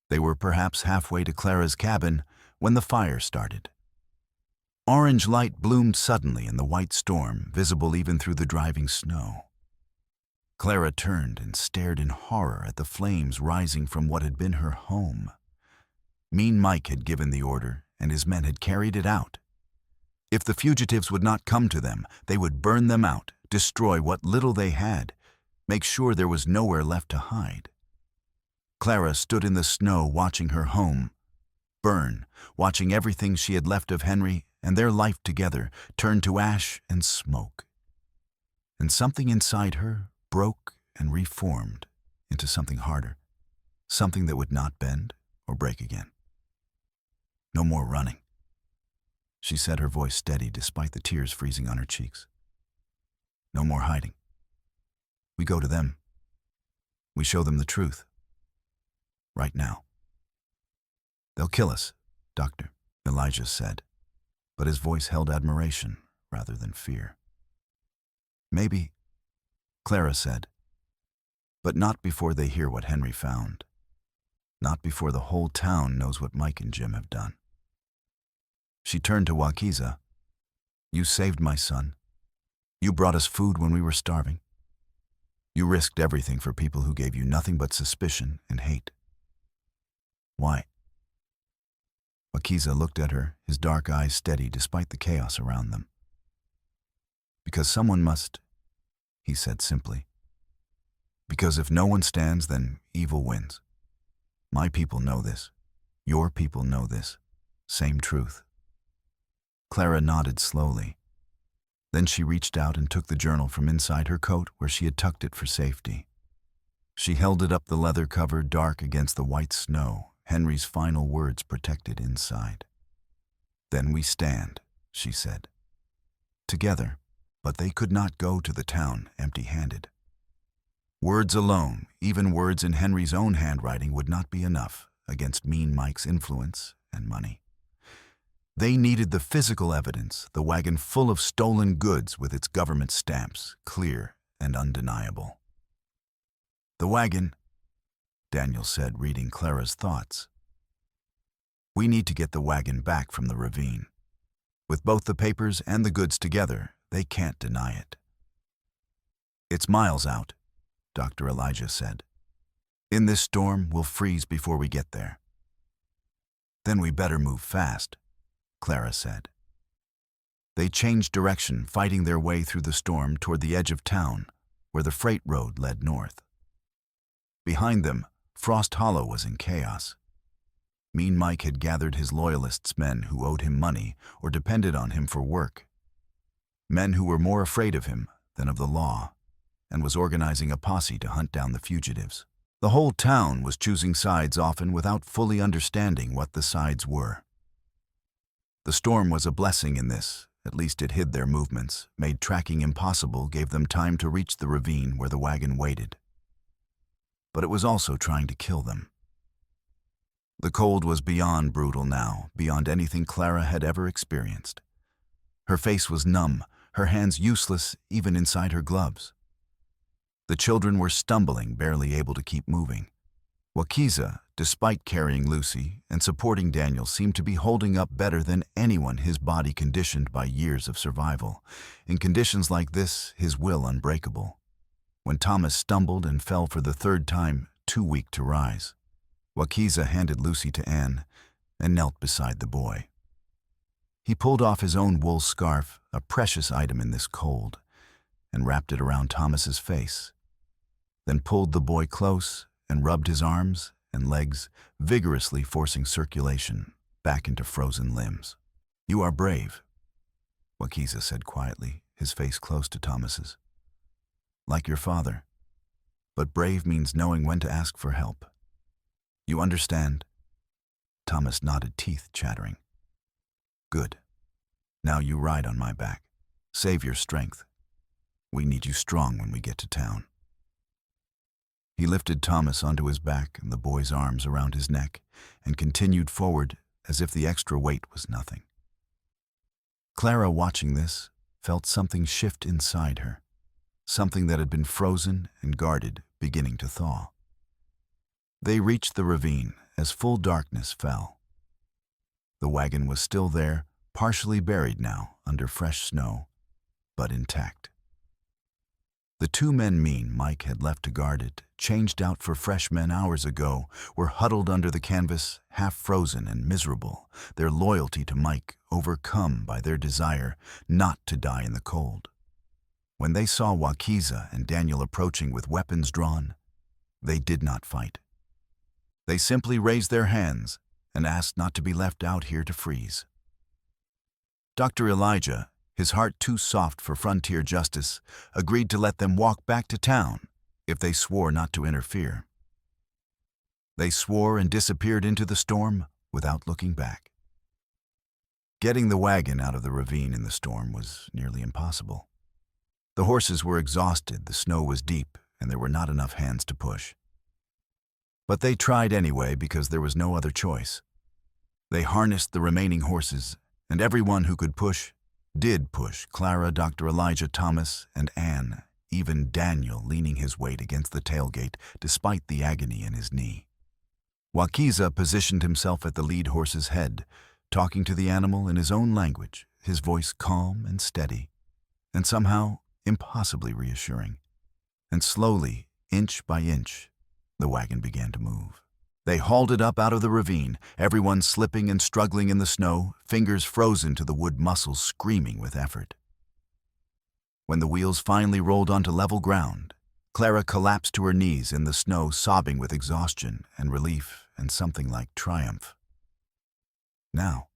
They were perhaps halfway to Clara's cabin when the fire started. Orange light bloomed suddenly in the white storm, visible even through the driving snow. Clara turned and stared in horror at the flames rising from what had been her home. Mean Mike had given the order, and his men had carried it out. If the fugitives would not come to them, they would burn them out, destroy what little they had, make sure there was nowhere left to hide. Clara stood in the snow watching her home burn, watching everything she had left of Henry and their life together turn to ash and smoke. And something inside her broke and reformed into something harder, something that would not bend or break again. "No more running," she said, her voice steady despite the tears freezing on her cheeks. "No more hiding. We go to them. We show them the truth. Right now." "They'll kill us, Doctor," Elijah said, but his voice held admiration rather than fear. "Maybe," Clara said, "but not before they hear what Henry found. Not before the whole town knows what Mike and Jim have done." She turned to Wakiza. "You saved my son. You brought us food when we were starving. You risked everything for people who gave you nothing but suspicion and hate. Why?" Wakiza looked at her, his dark eyes steady despite the chaos around them. "Because someone must," he said simply. "Because if no one stands, then evil wins. My people know this. Your people know this. Same truth." Clara nodded slowly. Then she reached out and took the journal from inside her coat where she had tucked it for safety. She held it up the leather cover, dark against the white snow, Henry's final words protected inside. "Then we stand," she said. "Together." But they could not go to the town empty-handed. Words alone, even words in Henry's own handwriting, would not be enough against Mean Mike's influence and money. They needed the physical evidence, the wagon full of stolen goods with its government stamps, clear and undeniable. "The wagon," Daniel said, reading Clara's thoughts. "We need to get the wagon back from the ravine. With both the papers and the goods together, they can't deny it." "It's miles out," Dr. Elijah said. "In this storm, we'll freeze before we get there." "Then we better move fast." Clara said. They changed direction, fighting their way through the storm toward the edge of town, where the freight road led north. Behind them, Frost Hollow was in chaos. Mean Mike had gathered his loyalists, men who owed him money or depended on him for work. Men who were more afraid of him than of the law, and was organizing a posse to hunt down the fugitives. The whole town was choosing sides, often without fully understanding what the sides were. The storm was a blessing in this. At least it hid their movements, made tracking impossible, gave them time to reach the ravine where the wagon waited. But it was also trying to kill them. The cold was beyond brutal now, beyond anything Clara had ever experienced. Her face was numb, her hands useless even inside her gloves. The children were stumbling, barely able to keep moving. Wakiza, despite carrying Lucy and supporting Daniel, seemed to be holding up better than anyone, his body conditioned by years of survival. In conditions like this, his will unbreakable. When Thomas stumbled and fell for the third time, too weak to rise, Wakiza handed Lucy to Anne and knelt beside the boy. He pulled off his own wool scarf, a precious item in this cold, and wrapped it around Thomas's face, then pulled the boy close and rubbed his arms and legs, vigorously forcing circulation back into frozen limbs. "You are brave," Wakiza said quietly, his face close to Thomas's. "Like your father. But brave means knowing when to ask for help. You understand?" Thomas nodded, teeth chattering. "Good. Now you ride on my back. Save your strength. We need you strong when we get to town." He lifted Thomas onto his back and the boy's arms around his neck and continued forward as if the extra weight was nothing. Clara, watching this, felt something shift inside her, something that had been frozen and guarded beginning to thaw. They reached the ravine as full darkness fell. The wagon was still there, partially buried now under fresh snow, but intact. The two men Mike had left to guard it, changed out for fresh men hours ago, were huddled under the canvas, half frozen and miserable, their loyalty to Mike overcome by their desire not to die in the cold. When they saw Wakiza and Daniel approaching with weapons drawn, they did not fight. They simply raised their hands and asked not to be left out here to freeze. Dr. Elijah, his heart too soft for frontier justice, agreed to let them walk back to town if they swore not to interfere. They swore and disappeared into the storm without looking back. Getting the wagon out of the ravine in the storm was nearly impossible. The horses were exhausted, the snow was deep, and there were not enough hands to push. But they tried anyway because there was no other choice. They harnessed the remaining horses, and everyone who could push did push: Clara, Dr. Elijah, Thomas, and Anne, even Daniel leaning his weight against the tailgate despite the agony in his knee. Wakiza positioned himself at the lead horse's head, talking to the animal in his own language, his voice calm and steady, and somehow impossibly reassuring. And slowly, inch by inch, the wagon began to move. They hauled it up out of the ravine, everyone slipping and struggling in the snow, fingers frozen to the wood muscles screaming with effort. When the wheels finally rolled onto level ground, Clara collapsed to her knees in the snow, sobbing with exhaustion and relief and something like triumph. "Now,"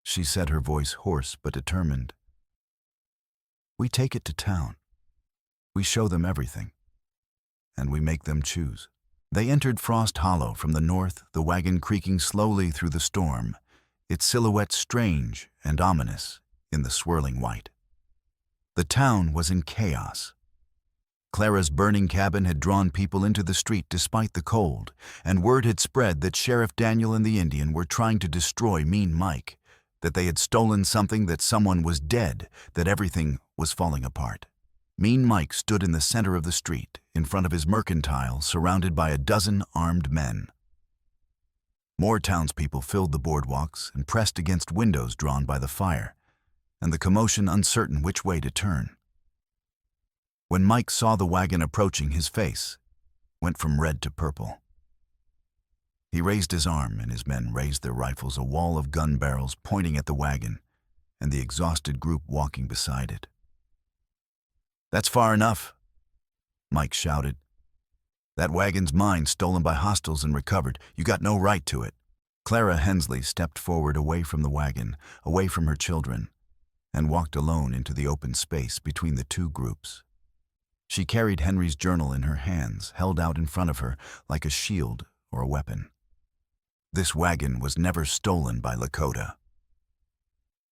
she said, her voice hoarse but determined, "we take it to town. We show them everything. And we make them choose." They entered Frost Hollow from the north, the wagon creaking slowly through the storm, its silhouette strange and ominous in the swirling white. The town was in chaos. Clara's burning cabin had drawn people into the street despite the cold, and word had spread that Sheriff Daniel and the Indian were trying to destroy Mean Mike, that they had stolen something, that someone was dead, that everything was falling apart. Mean Mike stood in the center of the street, in front of his mercantile, surrounded by a dozen armed men. More townspeople filled the boardwalks and pressed against windows drawn by the fire, and the commotion uncertain which way to turn. When Mike saw the wagon approaching, his face went from red to purple. He raised his arm, and his men raised their rifles, a wall of gun barrels pointing at the wagon, and the exhausted group walking beside it. "That's far enough," Mike shouted. "That wagon's mine, stolen by hostiles and recovered. You got no right to it." Clara Hensley stepped forward away from the wagon, away from her children, and walked alone into the open space between the two groups. She carried Henry's journal in her hands, held out in front of her like a shield or a weapon. This wagon was never stolen by Lakota.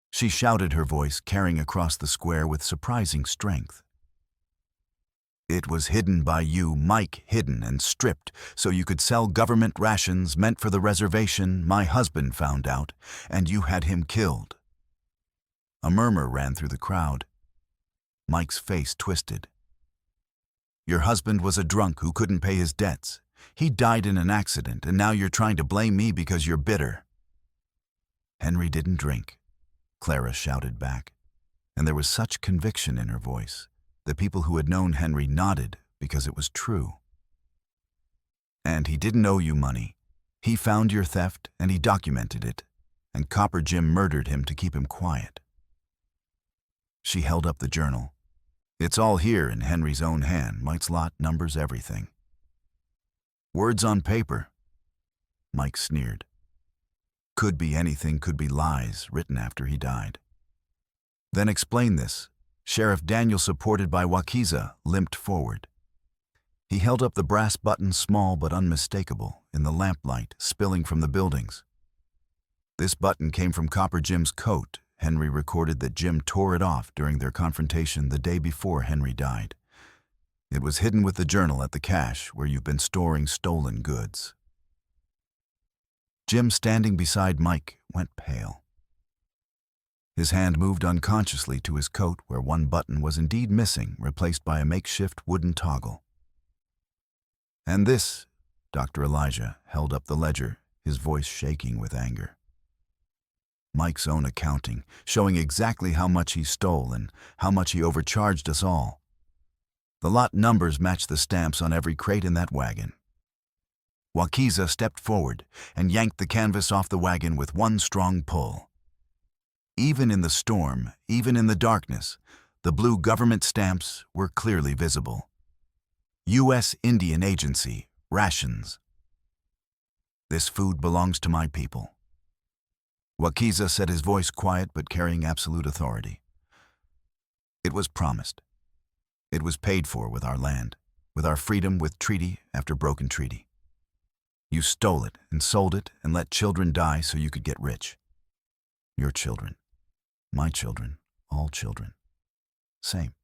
She shouted, her voice carrying across the square with surprising strength. "It was hidden by you, Mike, hidden and stripped, so you could sell government rations meant for the reservation. My husband found out, and you had him killed." A murmur ran through the crowd. Mike's face twisted. "Your husband was a drunk who couldn't pay his debts. He died in an accident, and now you're trying to blame me because you're bitter." "Henry didn't drink," Clara shouted back, and there was such conviction in her voice. The people who had known Henry nodded because it was true. "And he didn't owe you money. He found your theft and he documented it, and Copper Jim murdered him to keep him quiet." She held up the journal. "It's all here in Henry's own hand. Mike's lot, numbers, everything." "Words on paper," Mike sneered. "Could be anything, could be lies written after he died." "Then explain this." Sheriff Daniel, supported by Wakiza, limped forward. He held up the brass button, small but unmistakable, in the lamplight spilling from the buildings. "This button came from Copper Jim's coat." Henry recorded that Jim tore it off during their confrontation the day before Henry died. "It was hidden with the journal at the cache where you've been storing stolen goods." Jim, standing beside Mike, went pale. His hand moved unconsciously to his coat where one button was indeed missing, replaced by a makeshift wooden toggle. "And this," Dr. Elijah held up the ledger, his voice shaking with anger. Mike's own accounting, showing exactly how much he stole and how much he overcharged us all. The lot numbers matched the stamps on every crate in that wagon. Wakiza stepped forward and yanked the canvas off the wagon with one strong pull. Even in the storm, even in the darkness, the blue government stamps were clearly visible. U.S. Indian Agency, rations. "This food belongs to my people." Wakiza said, his voice quiet but carrying absolute authority. "It was promised. It was paid for with our land, with our freedom, with treaty after broken treaty. You stole it and sold it and let children die so you could get rich. Your children. My children, all children. Same."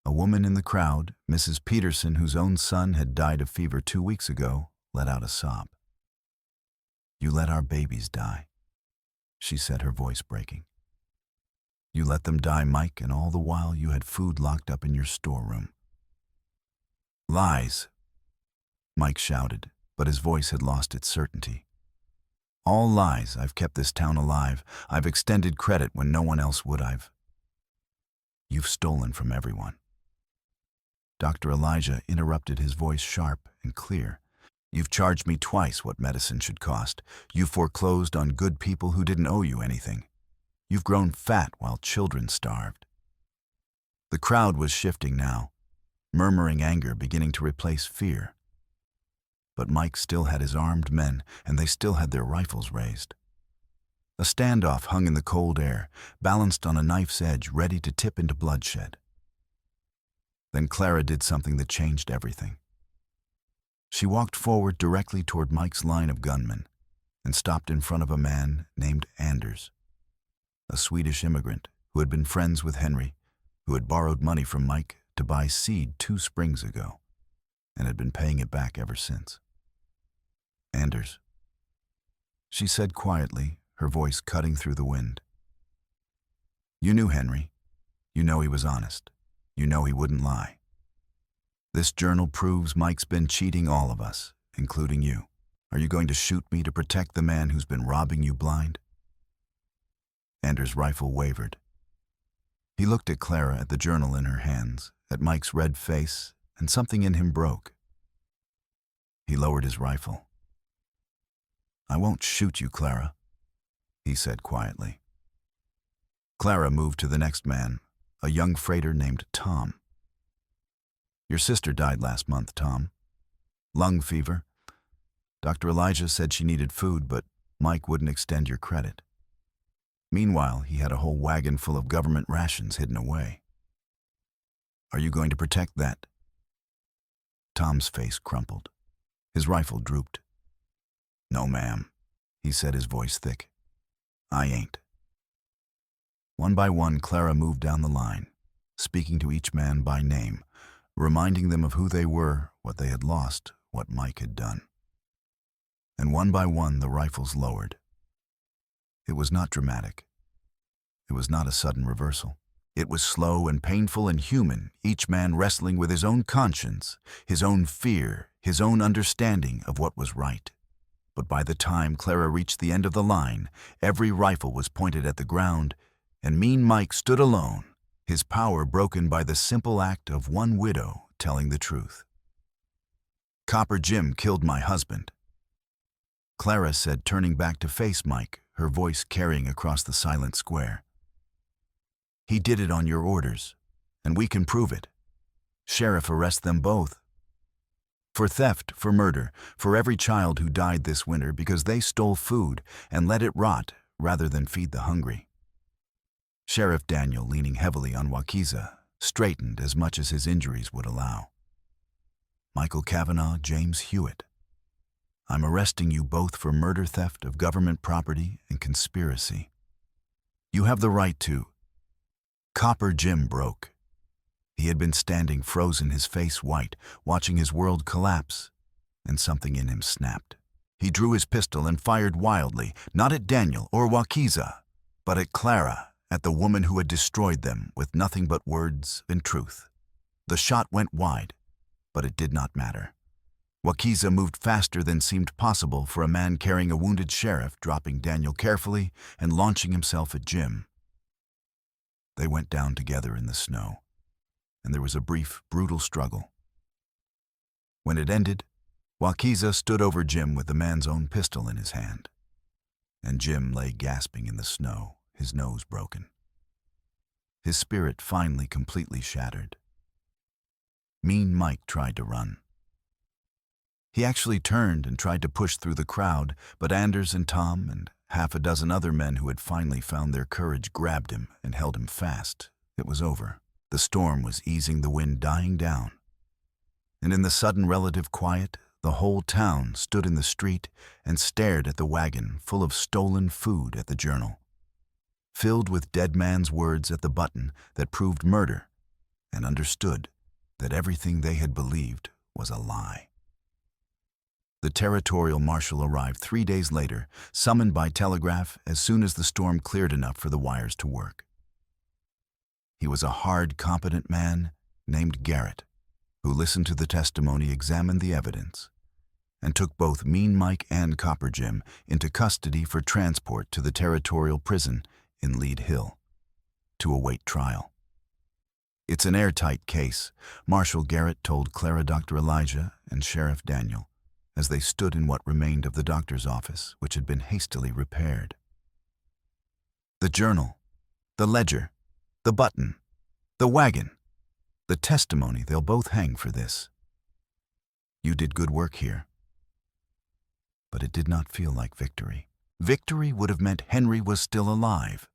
A woman in the crowd, Mrs. Peterson, whose own son had died of fever 2 weeks ago, let out a sob. "You let our babies die," she said, her voice breaking. "You let them die, Mike, and all the while you had food locked up in your storeroom." "Lies," Mike shouted, but his voice had lost its certainty. "All lies. I've kept this town alive. I've extended credit when no one else would. You've stolen from everyone." Dr. Elijah interrupted, his voice sharp and clear. "You've charged me twice what medicine should cost. You foreclosed on good people who didn't owe you anything. You've grown fat while children starved." The crowd was shifting now, murmuring anger beginning to replace fear. But Mike still had his armed men, and they still had their rifles raised. A standoff hung in the cold air, balanced on a knife's edge, ready to tip into bloodshed. Then Clara did something that changed everything. She walked forward directly toward Mike's line of gunmen and stopped in front of a man named Anders, a Swedish immigrant who had been friends with Henry, who had borrowed money from Mike to buy seed 2 springs ago, and had been paying it back ever since. "Anders," she said quietly, her voice cutting through the wind. "You knew Henry. You know he was honest. You know he wouldn't lie. This journal proves Mike's been cheating all of us, including you. Are you going to shoot me to protect the man who's been robbing you blind?" Anders' rifle wavered. He looked at Clara, at the journal in her hands, at Mike's red face, and something in him broke. He lowered his rifle. "I won't shoot you, Clara," he said quietly. Clara moved to the next man, a young freighter named Tom. "Your sister died last month, Tom. Lung fever. Dr. Elijah said she needed food, but Mike wouldn't extend your credit. Meanwhile, he had a whole wagon full of government rations hidden away. Are you going to protect that?" Tom's face crumpled. His rifle drooped. "No, ma'am," he said, his voice thick. "I ain't." One by one, Clara moved down the line, speaking to each man by name, reminding them of who they were, what they had lost, what Mike had done. And one by one, the rifles lowered. It was not dramatic. It was not a sudden reversal. It was slow and painful and human, each man wrestling with his own conscience, his own fear, his own understanding of what was right. But by the time Clara reached the end of the line, every rifle was pointed at the ground, and Mean Mike stood alone, his power broken by the simple act of one widow telling the truth. "Copper Jim killed my husband," Clara said, turning back to face Mike, her voice carrying across the silent square. "He did it on your orders, and we can prove it. Sheriff, arrest them both. For theft, for murder, for every child who died this winter because they stole food and let it rot rather than feed the hungry." Sheriff Daniel, leaning heavily on Wakiza, straightened as much as his injuries would allow. "Michael Kavanaugh, James Hewitt, I'm arresting you both for murder, theft of government property, and conspiracy. You have the right to—" Copper Jim broke. He had been standing frozen, his face white, watching his world collapse, and something in him snapped. He drew his pistol and fired wildly, not at Daniel or Wakiza, but at Clara, at the woman who had destroyed them with nothing but words and truth. The shot went wide, but it did not matter. Wakiza moved faster than seemed possible for a man carrying a wounded sheriff, dropping Daniel carefully and launching himself at Jim. They went down together in the snow, and there was a brief, brutal struggle. When it ended, Wakiza stood over Jim with the man's own pistol in his hand, and Jim lay gasping in the snow, his nose broken. His spirit finally completely shattered. Mean Mike tried to run. He actually turned and tried to push through the crowd, but Anders and Tom and half a dozen other men who had finally found their courage grabbed him and held him fast. It was over. The storm was easing, the wind dying down. And in the sudden relative quiet, the whole town stood in the street and stared at the wagon full of stolen food at the Journal, filled with dead man's words at the button that proved murder, and understood that everything they had believed was a lie. The territorial marshal arrived 3 days later, summoned by telegraph as soon as the storm cleared enough for the wires to work. He was a hard, competent man named Garrett, who listened to the testimony, examined the evidence, and took both Mean Mike and Copper Jim into custody for transport to the territorial prison in Lead Hill to await trial. "It's an airtight case," Marshal Garrett told Clara, Dr. Elijah, and Sheriff Daniel, as they stood in what remained of the doctor's office, which had been hastily repaired. "The Journal, the ledger, the button, the wagon, the testimony, they'll both hang for this. You did good work here." But it did not feel like victory. Victory would have meant Henry was still alive.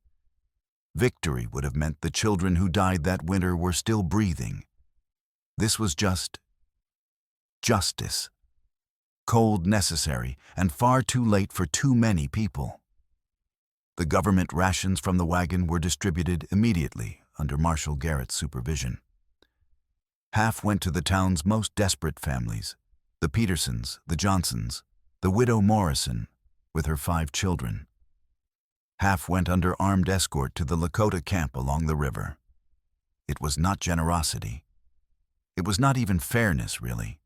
Victory would have meant the children who died that winter were still breathing. This was just justice. Cold, necessary, and far too late for too many people. The government rations from the wagon were distributed immediately under Marshal Garrett's supervision. Half went to the town's most desperate families, the Petersons, the Johnsons, the widow Morrison with her 5 children. Half went under armed escort to the Lakota camp along the river. It was not generosity. It was not even fairness, really.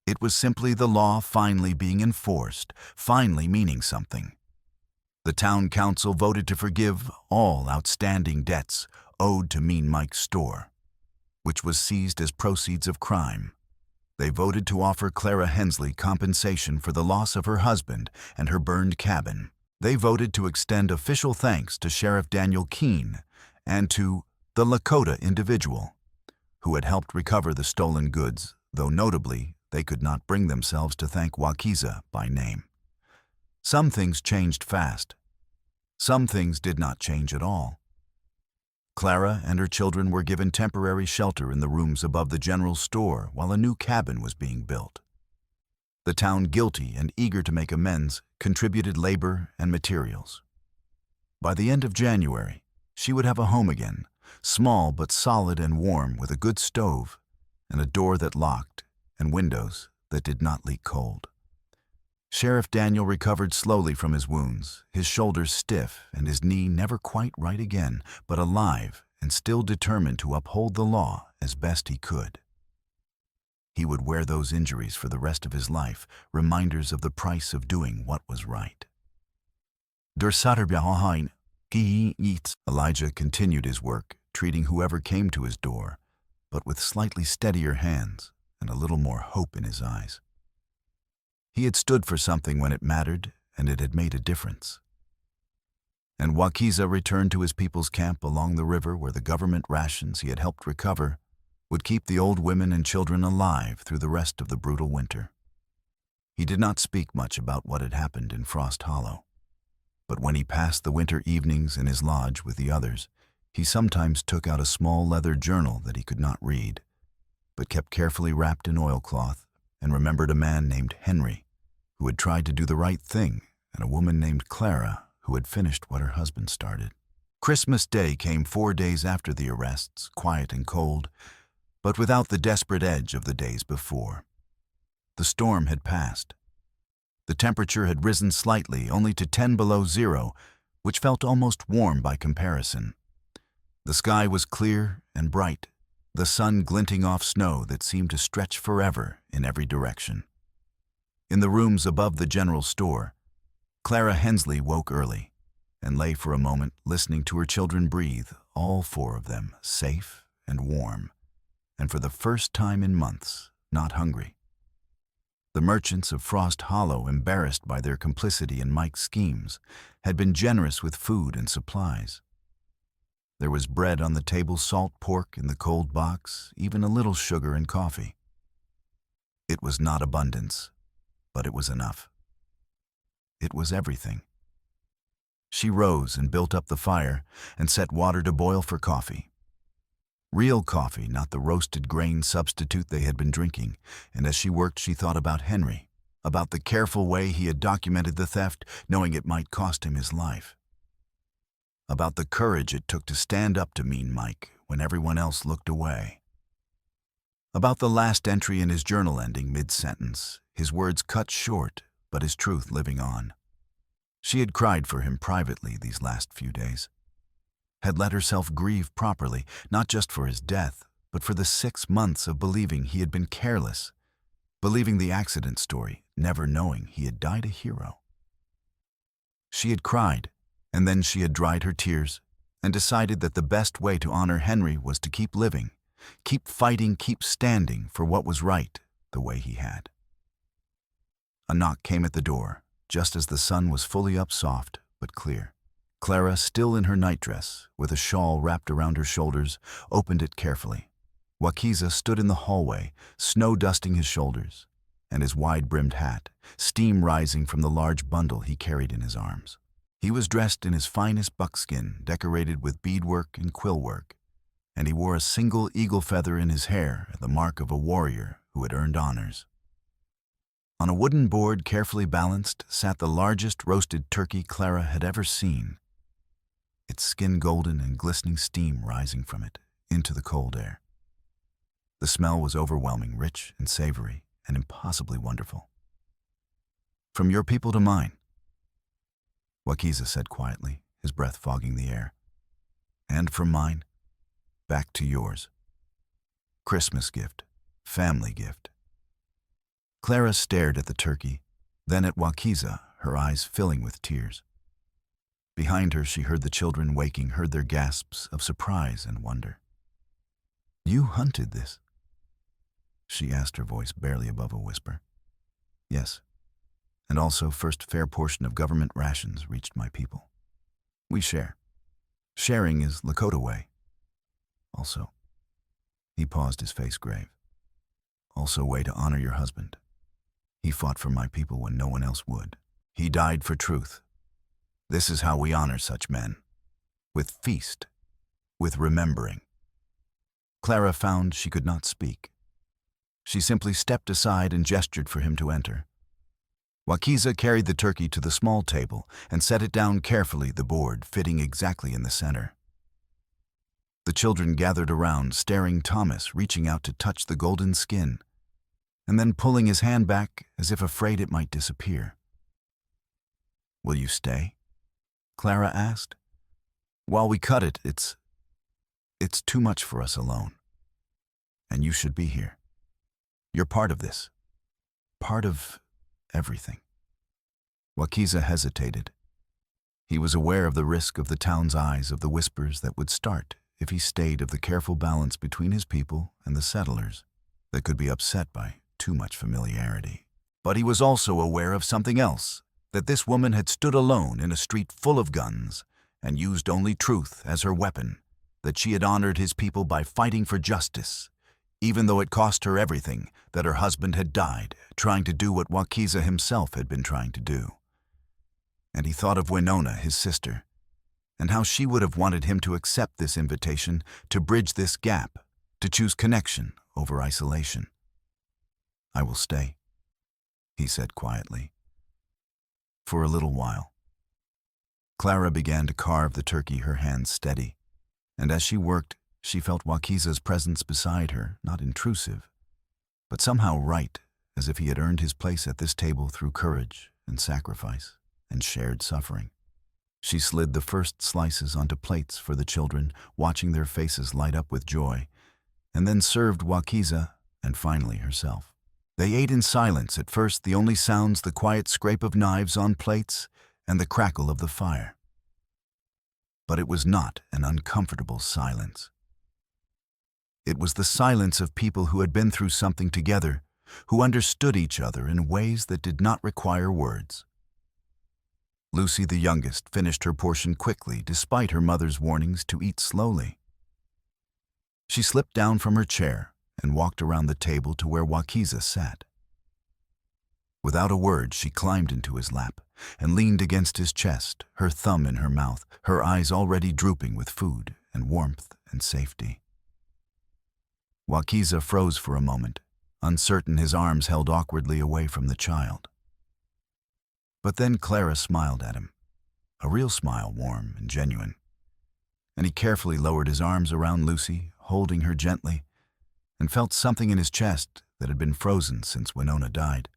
It was simply the law finally being enforced, finally meaning something. The town council voted to forgive all outstanding debts owed to Mean Mike's store, which was seized as proceeds of crime. They voted to offer Clara Hensley compensation for the loss of her husband and her burned cabin. They voted to extend official thanks to Sheriff Daniel Keene and to the Lakota individual who had helped recover the stolen goods, though notably they could not bring themselves to thank Wakiza by name. Some things changed fast. Some things did not change at all. Clara and her children were given temporary shelter in the rooms above the general store while a new cabin was being built. The town, guilty and eager to make amends, contributed labor and materials. By the end of January, she would have a home again, small but solid and warm, with a good stove and a door that locked and windows that did not leak cold. Sheriff Daniel recovered slowly from his wounds, his shoulders stiff and his knee never quite right again, but alive and still determined to uphold the law as best he could. He would wear those injuries for the rest of his life, reminders of the price of doing what was right. Elijah continued his work, treating whoever came to his door, but with slightly steadier hands and a little more hope in his eyes. He had stood for something when it mattered, and it had made a difference. And Wakiza returned to his people's camp along the river where the government rations he had helped recover would keep the old women and children alive through the rest of the brutal winter. He did not speak much about what had happened in Frost Hollow, but when he passed the winter evenings in his lodge with the others, he sometimes took out a small leather journal that he could not read, but kept carefully wrapped in oilcloth, and remembered a man named Henry who had tried to do the right thing, and a woman named Clara who had finished what her husband started. Christmas Day came 4 days after the arrests, quiet and cold, but without the desperate edge of the days before. The storm had passed. The temperature had risen slightly, only to 10 below zero, which felt almost warm by comparison. The sky was clear and bright, the sun glinting off snow that seemed to stretch forever in every direction. In the rooms above the general store, Clara Hensley woke early and lay for a moment listening to her children breathe, all 4 of them, safe and warm, and for the first time in months, not hungry. The merchants of Frost Hollow, embarrassed by their complicity in Mike's schemes, had been generous with food and supplies. There was bread on the table, salt pork in the cold box, even a little sugar and coffee. It was not abundance, but it was enough. It was everything. She rose and built up the fire and set water to boil for coffee. Real coffee, not the roasted grain substitute they had been drinking, and as she worked she thought about Henry, about the careful way he had documented the theft, knowing it might cost him his life. About the courage it took to stand up to Mean Mike when everyone else looked away. About the last entry in his journal ending mid-sentence, his words cut short, but his truth living on. She had cried for him privately these last few days, had let herself grieve properly, not just for his death, but for the 6 months of believing he had been careless, believing the accident story, never knowing he had died a hero. She had cried, and then she had dried her tears and decided that the best way to honor Henry was to keep living, keep fighting, keep standing for what was right the way he had. A knock came at the door, just as the sun was fully up, soft but clear. Clara, still in her nightdress, with a shawl wrapped around her shoulders, opened it carefully. Wakiza stood in the hallway, snow dusting his shoulders and his wide-brimmed hat, steam rising from the large bundle he carried in his arms. He was dressed in his finest buckskin, decorated with beadwork and quillwork, and he wore a single eagle feather in his hair, the mark of a warrior who had earned honors. On a wooden board, carefully balanced, sat the largest roasted turkey Clara had ever seen, its skin golden and glistening steam rising from it into the cold air. The smell was overwhelming, rich and savory, and impossibly wonderful. "From your people to mine," Wakiza said quietly, his breath fogging the air. "And from mine, back to yours. Christmas gift, family gift." Clara stared at the turkey, then at Wakiza, her eyes filling with tears. Behind her she heard the children waking, heard their gasps of surprise and wonder. "You hunted this?" she asked, her voice barely above a whisper. Yes, and also first fair portion of government rations reached my people. We share. Sharing is Lakota way. Also, he paused, his face grave. Also way to honor your husband. He fought for my people when no one else would. He died for truth. This is how we honor such men. With feast. With remembering. Clara found she could not speak. She simply stepped aside and gestured for him to enter. Wakiza carried the turkey to the small table and set it down carefully, the board fitting exactly in the center. The children gathered around, staring, Thomas reaching out to touch the golden skin, and then pulling his hand back as if afraid it might disappear. Will you stay? Clara asked. While we cut it, it's too much for us alone. And you should be here. You're part of this. Part of everything. Wakiza hesitated. He was aware of the risk of the town's eyes, of the whispers that would start if he stayed, of the careful balance between his people and the settlers that could be upset by too much familiarity. But he was also aware of something else, that this woman had stood alone in a street full of guns and used only truth as her weapon, that she had honored his people by fighting for justice, even though it cost her everything, that her husband had died, trying to do what Wakiza himself had been trying to do. And he thought of Winona, his sister, and how she would have wanted him to accept this invitation, to bridge this gap, to choose connection over isolation. I will stay, he said quietly. For a little while. Clara began to carve the turkey, her hands steady, and as she worked, she felt Wakiza's presence beside her, not intrusive, but somehow right, as if he had earned his place at this table through courage and sacrifice and shared suffering. She slid the first slices onto plates for the children, watching their faces light up with joy, and then served Wakiza and finally herself. They ate in silence, at first the only sounds the quiet scrape of knives on plates and the crackle of the fire. But it was not an uncomfortable silence. It was the silence of people who had been through something together, who understood each other in ways that did not require words. Lucy, the youngest, finished her portion quickly, despite her mother's warnings to eat slowly. She slipped down from her chair and walked around the table to where Wakiza sat. Without a word, she climbed into his lap and leaned against his chest, her thumb in her mouth, her eyes already drooping with food and warmth and safety. Wakiza froze for a moment, uncertain, his arms held awkwardly away from the child. But then Clara smiled at him, a real smile, warm and genuine, and he carefully lowered his arms around Lucy, holding her gently, and felt something in his chest that had been frozen since Winona died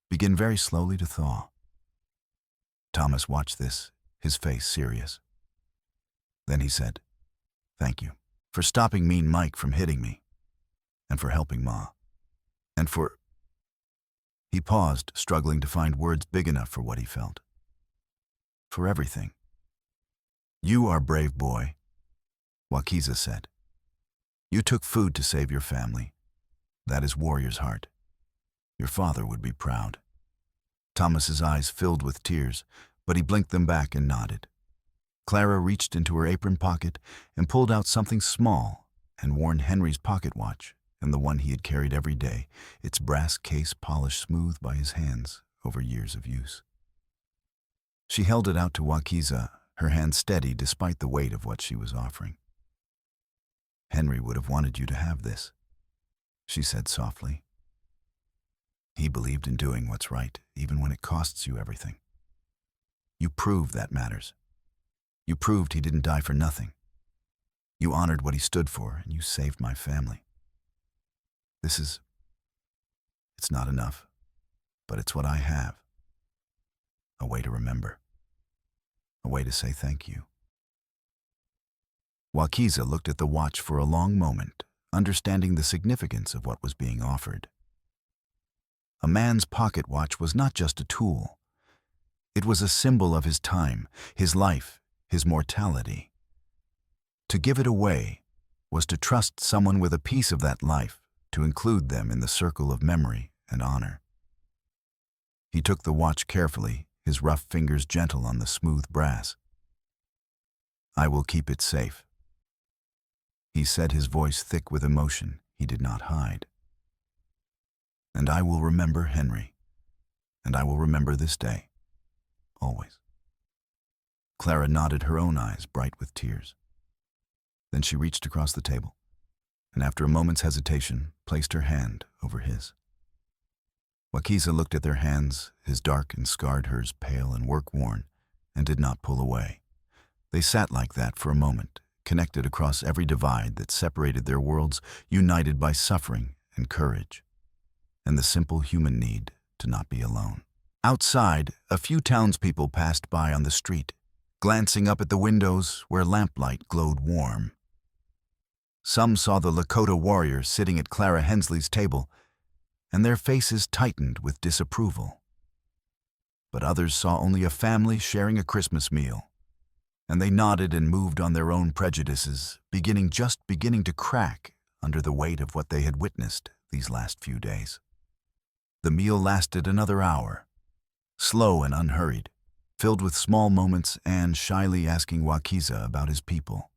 begin very slowly to thaw. Thomas watched this, his face serious. Then he said, "Thank you for stopping Mean Mike from hitting me, and for helping Ma, and for..." He paused, struggling to find words big enough for what he felt. "For everything. You are a brave boy," Wakiza said. "You took food to save your family. That is warrior's heart. Your father would be proud." Thomas's eyes filled with tears, but he blinked them back and nodded. Clara reached into her apron pocket and pulled out something small and worn Henry's pocket watch, and the one he had carried every day, its brass case polished smooth by his hands over years of use. She held it out to Wakiza, her hand steady despite the weight of what she was offering. "Henry would have wanted you to have this," she said softly. "He believed in doing what's right, even when it costs you everything. You proved that matters. You proved he didn't die for nothing. You honored what he stood for, and you saved my family. It's not enough, but it's what I have. A way to remember. A way to say thank you." Wakiza looked at the watch for a long moment, understanding the significance of what was being offered. A man's pocket watch was not just a tool. It was a symbol of his time, his life, his mortality. To give it away was to trust someone with a piece of that life to include them in the circle of memory and honor. He took the watch carefully, his rough fingers gentle on the smooth brass. "I will keep it safe," he said, his voice thick with emotion he did not hide. "And I will remember Henry, and I will remember this day, always." Clara nodded, her own eyes bright with tears. Then she reached across the table, and after a moment's hesitation, placed her hand over his. Wakiza looked at their hands, his dark and scarred, hers pale and work-worn, and did not pull away. They sat like that for a moment, connected across every divide that separated their worlds, united by suffering and courage, and the simple human need to not be alone. Outside, a few townspeople passed by on the street, glancing up at the windows where lamplight glowed warm. Some saw the Lakota warriors sitting at Clara Hensley's table, and their faces tightened with disapproval. But others saw only a family sharing a Christmas meal, and they nodded and moved on their own prejudices, beginning to crack under the weight of what they had witnessed these last few days. The meal lasted another hour, slow and unhurried, filled with small moments, Anne shyly asking Wakiza about his people,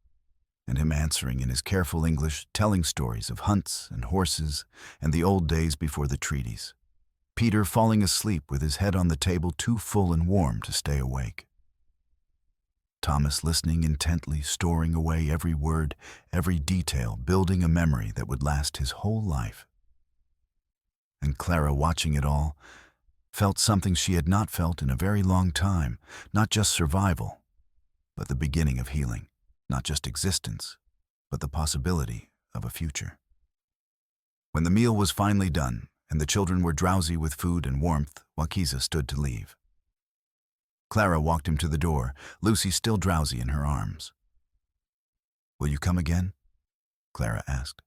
and him answering in his careful English, telling stories of hunts and horses and the old days before the treaties. Peter falling asleep with his head on the table, too full and warm to stay awake. Thomas listening intently, storing away every word, every detail, building a memory that would last his whole life. And Clara, watching it all, felt something she had not felt in a very long time, not just survival, but the beginning of healing. Not just existence, but the possibility of a future. When the meal was finally done, and the children were drowsy with food and warmth, Wakiza stood to leave. Clara walked him to the door, Lucy still drowsy in her arms. "Will you come again?" Clara asked.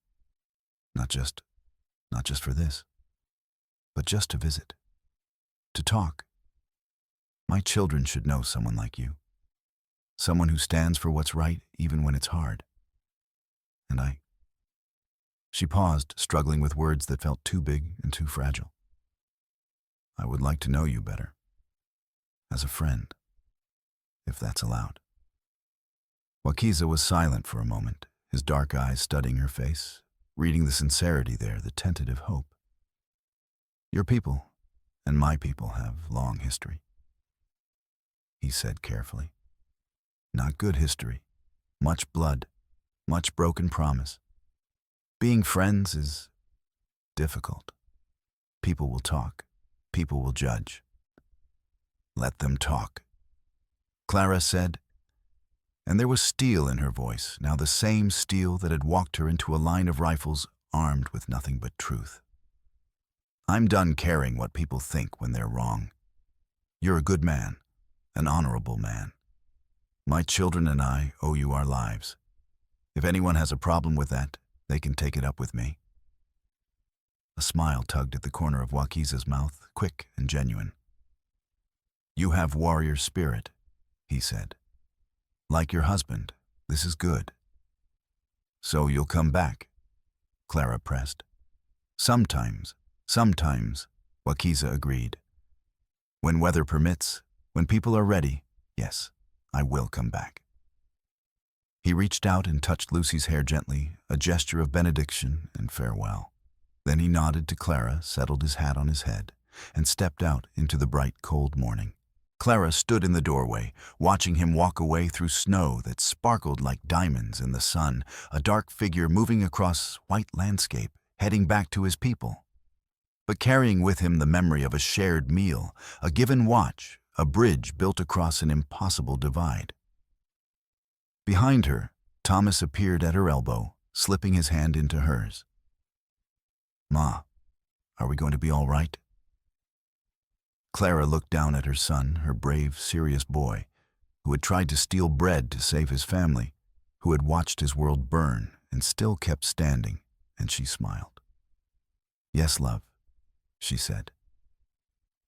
Not just for this, but just to visit, to talk. My children should know someone like you. Someone who stands for what's right even when it's hard. And I..." She paused, struggling with words that felt too big and too fragile. "I would like to know you better. As a friend, if that's allowed." Wakiza was silent for a moment, his dark eyes studying her face, reading the sincerity there, the tentative hope. "Your people and my people have long history," he said carefully. "Not good history, much blood, much broken promise. Being friends is difficult. People will talk, people will judge. Let them talk," Clara said, and there was steel in her voice, now the same steel that had walked her into a line of rifles armed with nothing but truth. "I'm done caring what people think when they're wrong. You're a good man, an honorable man. My children and I owe you our lives. If anyone has a problem with that, they can take it up with me." A smile tugged at the corner of Wakiza's mouth, quick and genuine. "You have warrior spirit," he said. "Like your husband, this is good." "So you'll come back?" Clara pressed. Sometimes, Wakiza agreed. "When weather permits, when people are ready, yes, I will come back." He reached out and touched Lucy's hair gently, a gesture of benediction and farewell. Then he nodded to Clara, settled his hat on his head, and stepped out into the bright, cold morning. Clara stood in the doorway, watching him walk away through snow that sparkled like diamonds in the sun, a dark figure moving across white landscape, heading back to his people, but carrying with him the memory of a shared meal, a given watch, a bridge built across an impossible divide. Behind her, Thomas appeared at her elbow, slipping his hand into hers. "Ma, are we going to be all right?" Clara looked down at her son, her brave, serious boy, who had tried to steal bread to save his family, who had watched his world burn and still kept standing, and she smiled. "Yes, love," she said.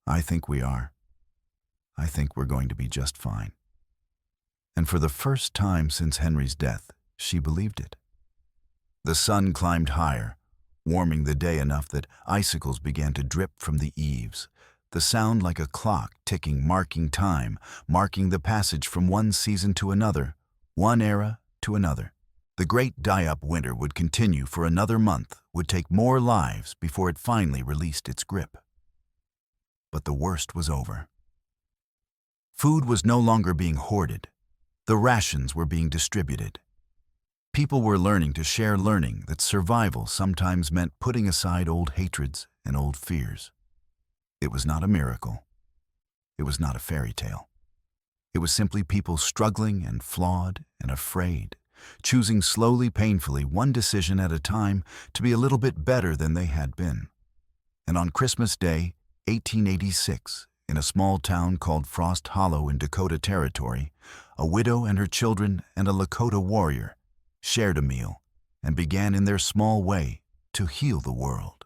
"I think we are. I think we're going to be just fine." And for the first time since Henry's death, she believed it. The sun climbed higher, warming the day enough that icicles began to drip from the eaves, the sound like a clock ticking, marking time, marking the passage from one season to another, one era to another. The great die-up winter would continue for another month, would take more lives before it finally released its grip. But the worst was over. Food was no longer being hoarded. The rations were being distributed. People were learning to share, learning that survival sometimes meant putting aside old hatreds and old fears. It was not a miracle. It was not a fairy tale. It was simply people struggling and flawed and afraid, choosing slowly, painfully, one decision at a time to be a little bit better than they had been. And on Christmas Day, 1886, in a small town called Frost Hollow in Dakota Territory, a widow and her children and a Lakota warrior shared a meal and began in their small way to heal the world.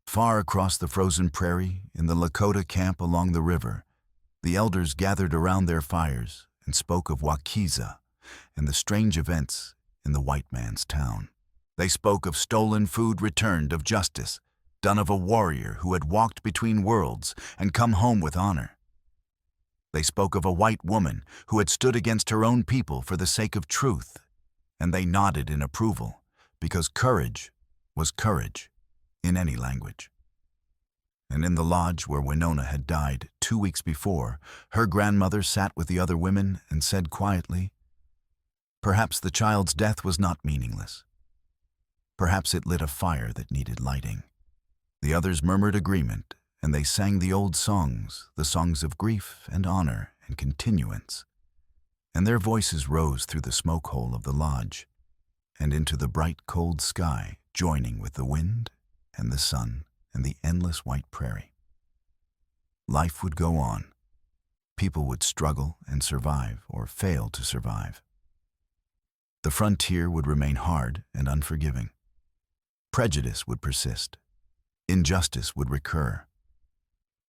Far across the frozen prairie, in the Lakota camp along the river, the elders gathered around their fires and spoke of Wakiza and the strange events in the white man's town. They spoke of stolen food returned, of justice done, of a warrior who had walked between worlds and come home with honor. They spoke of a white woman who had stood against her own people for the sake of truth, and they nodded in approval, because courage was courage in any language. And in the lodge where Winona had died 2 weeks before, her grandmother sat with the other women and said quietly, "Perhaps the child's death was not meaningless. Perhaps it lit a fire that needed lighting." The others murmured agreement, and they sang the old songs, the songs of grief and honor and continuance. And their voices rose through the smoke hole of the lodge and into the bright, cold sky, joining with the wind and the sun and the endless white prairie. Life would go on. People would struggle and survive, or fail to survive. The frontier would remain hard and unforgiving. Prejudice would persist. Injustice would recur.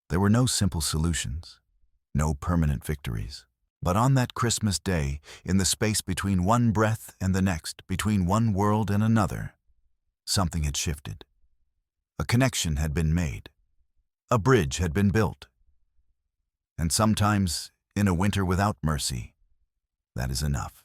There were no simple solutions, no permanent victories. But on that Christmas day, in the space between one breath and the next, between one world and another, something had shifted. A connection had been made. A bridge had been built. And sometimes, in a winter without mercy, that is enough.